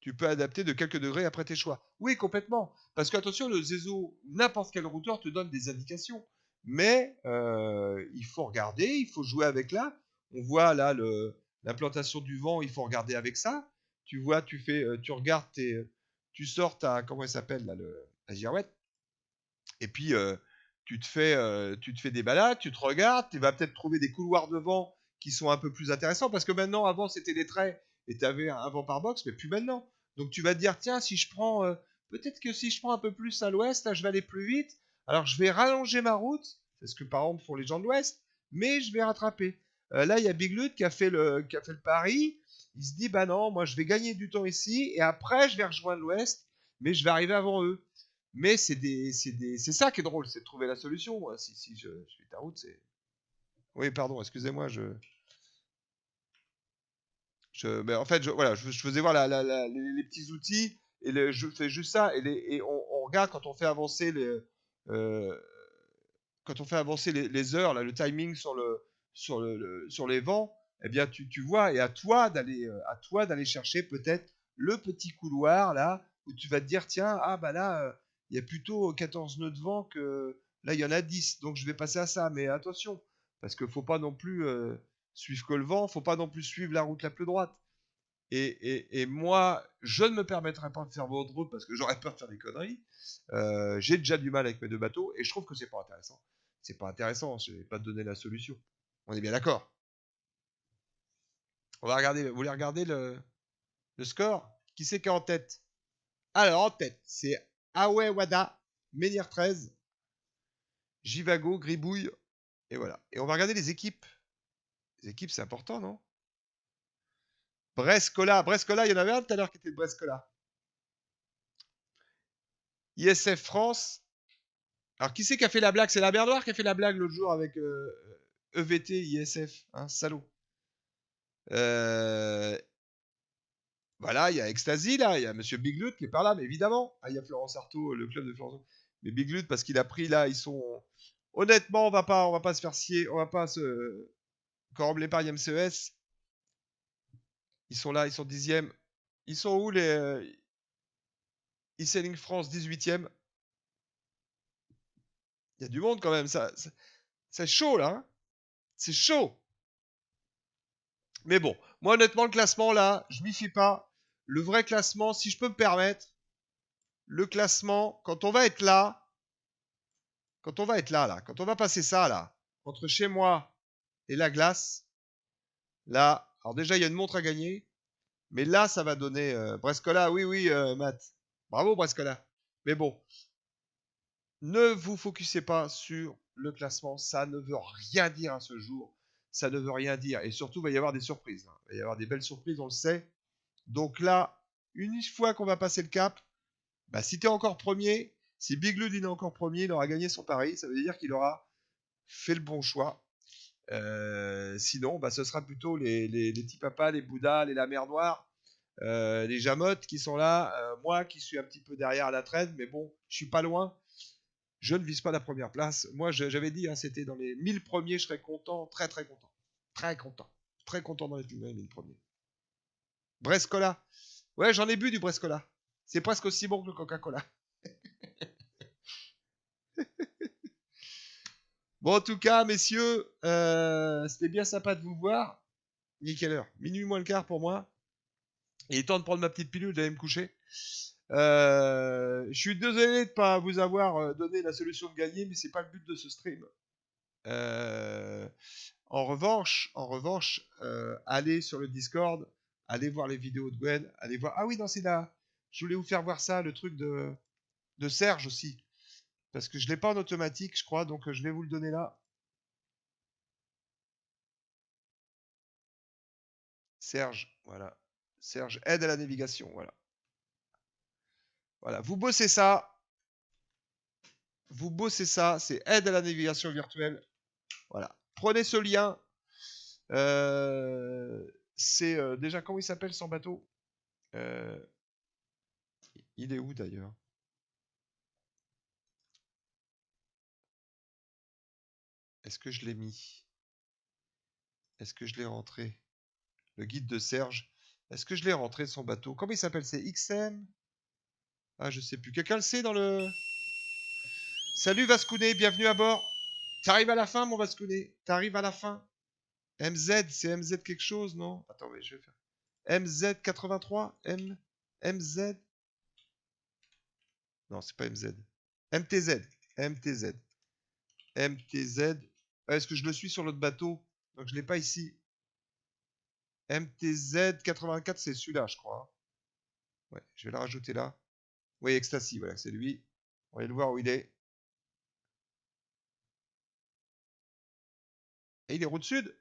Tu peux adapter de quelques degrés après tes choix. Oui, complètement. Parce que attention, le Zezo, n'importe quel routeur te donne des indications. Mais il faut regarder, il faut jouer avec là. On voit là l'implantation du vent, il faut regarder avec ça. Tu vois, tu regardes tu sors ta, comment elle s'appelle là, la girouette, et puis tu te fais des balades, tu te regardes, tu vas peut-être trouver des couloirs de vent qui sont un peu plus intéressants, parce que maintenant, avant, c'était des traits, et tu avais un vent par box, mais plus maintenant. Donc tu vas te dire, tiens, si je prends, peut-être que si je prends un peu plus à l'ouest, là, je vais aller plus vite, alors je vais rallonger ma route, c'est ce que par exemple font les gens de l'ouest, mais je vais rattraper. Là, il y a Big Lut qui a fait le pari, il se dit, bah non, moi je vais gagner du temps ici, et après je vais rejoindre l'ouest, mais je vais arriver avant eux. Mais c'est ça qui est drôle, c'est de trouver la solution. Moi. Si je suis ta route, c'est... Oui, pardon, excusez-moi, mais en fait, voilà, je faisais voir les petits outils, et je fais juste ça, et on regarde quand on fait avancer les heures, là, le timing sur les vents, eh bien, tu vois, et à toi d'aller chercher peut-être le petit couloir, là, où tu vas te dire, tiens, ah, bah là, il y a plutôt 14 nœuds de vent que là, il y en a 10, donc je vais passer à ça, mais attention, parce qu'il ne faut pas non plus suivre que le vent, il ne faut pas non plus suivre la route la plus droite. Et moi, je ne me permettrai pas de faire votre route parce que j'aurais peur de faire des conneries. J'ai déjà du mal avec mes deux bateaux et je trouve que c'est pas intéressant. C'est pas intéressant, je vais pas te donner la solution. On est bien d'accord. On va regarder, vous voulez regarder le score? Qui c'est qui est en tête? Alors, en tête, c'est Awe Wada, Menhir 13, Jivago, Gribouille, et voilà. Et on va regarder les équipes. Les équipes, c'est important, non? Brescola, il y en avait un tout à l'heure qui était de Brescola. ISF France. Alors, qui c'est qui a fait la blague? C'est la mer Noire qui a fait la blague l'autre jour avec EVT, ISF, hein, salaud. Voilà, il y a Ecstasy, là, il y a Monsieur Big Lut qui est par là, mais évidemment. Ah, il y a Florence Artaud, le club de Florence Artaud. Mais Big Lut, parce qu'il a pris, là, ils sont... Honnêtement, on va pas se faire scier, on va pas se... Corbe l'épargne MCES. Ils sont là, ils sont 10e. Ils sont où, les... E-Selling France, 18e. Il y a du monde, quand même, c'est chaud, là, hein. C'est chaud. Mais bon, moi honnêtement, le classement là, je m'y fie pas. Le vrai classement, si je peux me permettre, le classement, quand on va être là, quand on va passer ça là, entre chez moi et la glace, là, alors déjà il y a une montre à gagner, mais là ça va donner Brescola, oui, Matt. Bravo Brescola. Mais bon, ne vous focussez pas sur le classement, ça ne veut rien dire à ce jour. Ça ne veut rien dire. Et surtout, il va y avoir des surprises. Il va y avoir des belles surprises, on le sait. Donc là, une fois qu'on va passer le cap, bah, si tu es encore premier, si Big Lud est encore premier, il aura gagné son pari. Ça veut dire qu'il aura fait le bon choix. Sinon, bah, ce sera plutôt les petits papas, les Bouddhas, les la mer Noire, les Jamottes qui sont là. Moi qui suis un petit peu derrière la traîne, mais bon, je suis pas loin. Je ne vise pas la première place. Moi, j'avais dit, hein, c'était dans les 1000 premiers, je serais content, très très content. Très content. Très content dans les 1000 premiers. Brescola. Ouais, j'en ai bu du Brescola. C'est presque aussi bon que le Coca-Cola. Bon, en tout cas, messieurs, c'était bien sympa de vous voir. Il est quelle heure? Minuit moins le quart pour moi. Il est temps de prendre ma petite pilule, d'aller me coucher. Je suis désolé de ne pas vous avoir donné la solution de gagner, mais c'est pas le but de ce stream. En revanche, allez sur le Discord, allez voir les vidéos de Gwen, allez voir. Ah oui, non, c'est là. Je voulais vous faire voir ça, le truc de Serge aussi, parce que je l'ai pas en automatique, je crois, donc je vais vous le donner là. Serge, voilà. Serge aide à la navigation, voilà. Voilà, vous bossez ça. Vous bossez ça, c'est aide à la navigation virtuelle. Voilà. Prenez ce lien. C'est déjà, comment il s'appelle son bateau? Il est où d'ailleurs? Est-ce que je l'ai mis? Est-ce que je l'ai rentré? Le guide de Serge. Est-ce que je l'ai rentré son bateau? Comment il s'appelle? C'est XM? Ah, je sais plus. Quelqu'un le sait dans le... Salut Vascounet, bienvenue à bord. T'arrives à la fin, mon Vascounet. T'arrives à la fin. MZ, c'est MZ quelque chose, non? Attends, mais je vais faire. MZ83? MZ? Non, c'est pas MZ. MTZ. MTZ. MTZ. Est-ce que je le suis sur l'autre bateau? Donc je l'ai pas ici. MTZ 84, c'est celui-là, je crois. Ouais, je vais le rajouter là. Oui, Ecstasy, voilà, c'est lui. On va aller le voir où il est. Et il est route sud.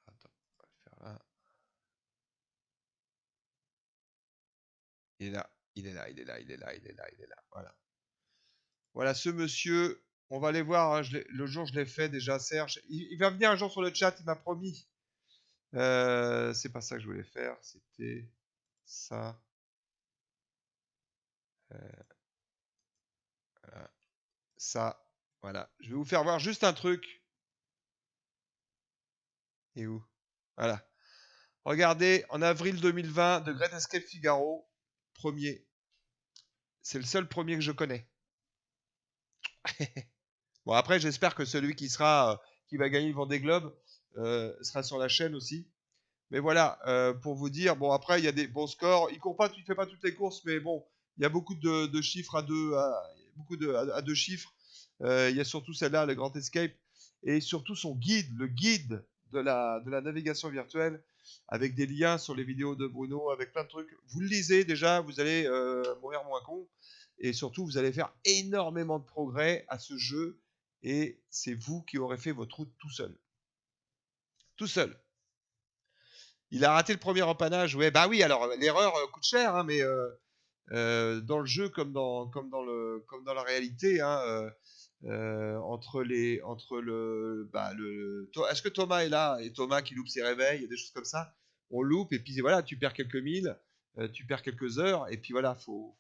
Attends, on va le faire là. Il est là, il est là, il est là, il est là, il est là, il est là. Voilà. Voilà ce monsieur. On va aller voir. Hein, le jour, je l'ai fait déjà, Serge. Il va venir un jour sur le chat, il m'a promis. C'est pas ça que je voulais faire. C'était ça. Voilà. Ça. Voilà. Je vais vous faire voir juste un truc. Et où? Voilà. Regardez, en avril 2020, The Great Escape Figaro, premier. C'est le seul premier que je connais. Bon, après, j'espère que celui qui va gagner le Vendée Globe sera sur la chaîne aussi. Mais voilà, pour vous dire, bon, après, il y a des bons scores. Il ne fait pas toutes les courses, mais bon, il y a beaucoup de chiffres à deux chiffres. Il y a surtout celle-là, le Grand Escape, et surtout son guide, le guide de la navigation virtuelle, avec des liens sur les vidéos de Bruno, avec plein de trucs. Vous le lisez déjà, vous allez mourir moins con, et surtout, vous allez faire énormément de progrès à ce jeu, et c'est vous qui aurez fait votre route tout seul. Tout seul. Il a raté le premier empannage. Ouais, bah oui, alors l'erreur coûte cher, hein, mais dans le jeu comme dans la réalité, hein, est-ce que Thomas est là? Et Thomas qui loupe ses réveils, et des choses comme ça. On loupe, et puis voilà, tu perds quelques milles, tu perds quelques heures, et puis voilà, faut...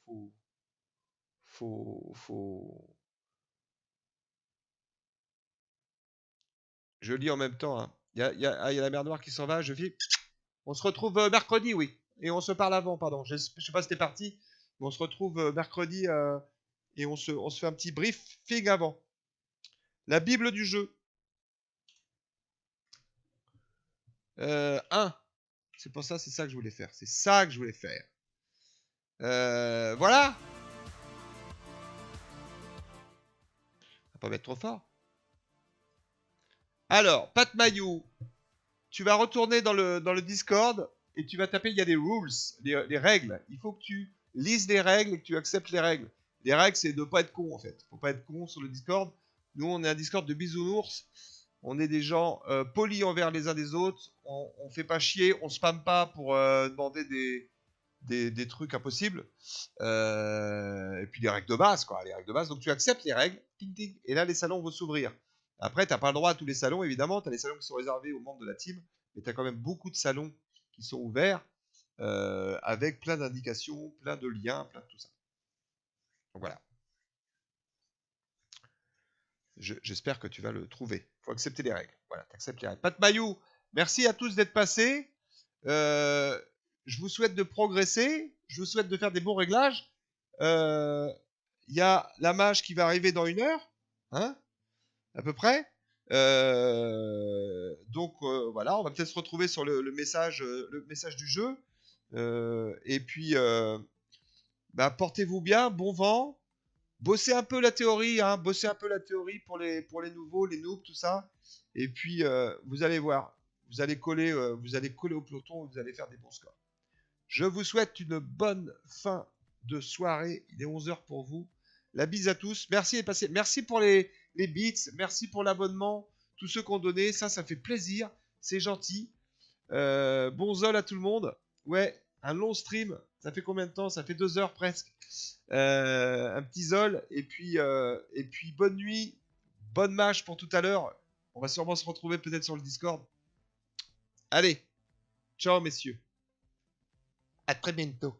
Je lis en même temps, hein. Il y a la mer Noire qui s'en va, je vis. On se retrouve mercredi, oui. Et on se parle avant, pardon. Je sais pas si t'es parti, mais on se retrouve mercredi et on se fait un petit briefing avant. La Bible du jeu. 1. C'est pour ça, c'est ça que je voulais faire. C'est ça que je voulais faire. Voilà. On va pas mettre trop fort. Alors, Pat Mayou, tu vas retourner dans le Discord et tu vas taper, il y a des rules, les règles. Il faut que tu lises les règles et que tu acceptes les règles. Les règles, c'est de ne pas être con, en fait. Faut pas être con sur le Discord. Nous, on est un Discord de bisounours. On est des gens polis envers les uns des autres. On fait pas chier, on spamme pas pour demander des trucs impossibles. Et puis les règles de base, quoi. Les règles de base. Donc tu acceptes les règles, ting, ting, et là les salons vont s'ouvrir. Après, t'as pas le droit à tous les salons, évidemment. T'as les salons qui sont réservés aux membres de la team, mais t'as quand même beaucoup de salons qui sont ouverts avec plein d'indications, plein de liens, plein de tout ça. Donc voilà. J'espère que tu vas le trouver. Il faut accepter les règles. Voilà, t'acceptes les règles. Pat Mayou, merci à tous d'être passés. Je vous souhaite de progresser. Je vous souhaite de faire des bons réglages. Il y a la mage qui va arriver dans 1 heure. Hein, à peu près. Donc voilà, on va peut-être se retrouver sur le message du jeu. Et puis, portez-vous bien, bon vent. Bossez un peu la théorie, hein, bossez un peu la théorie pour les nouveaux, les noobs, tout ça. Et puis, vous allez voir, vous allez coller au peloton, vous allez faire des bons scores. Je vous souhaite une bonne fin de soirée. Il est 11h pour vous. La bise à tous. Merci d'être passé. Merci pour les bits. Merci pour l'abonnement. Tous ceux qui ont donné. Ça fait plaisir. C'est gentil. Bon zol à tout le monde. Ouais, un long stream. Ça fait combien de temps? Ça fait 2 heures presque. Un petit zol. Et puis bonne nuit. Bonne match pour tout à l'heure. On va sûrement se retrouver peut-être sur le Discord. Allez. Ciao, messieurs. À très bientôt.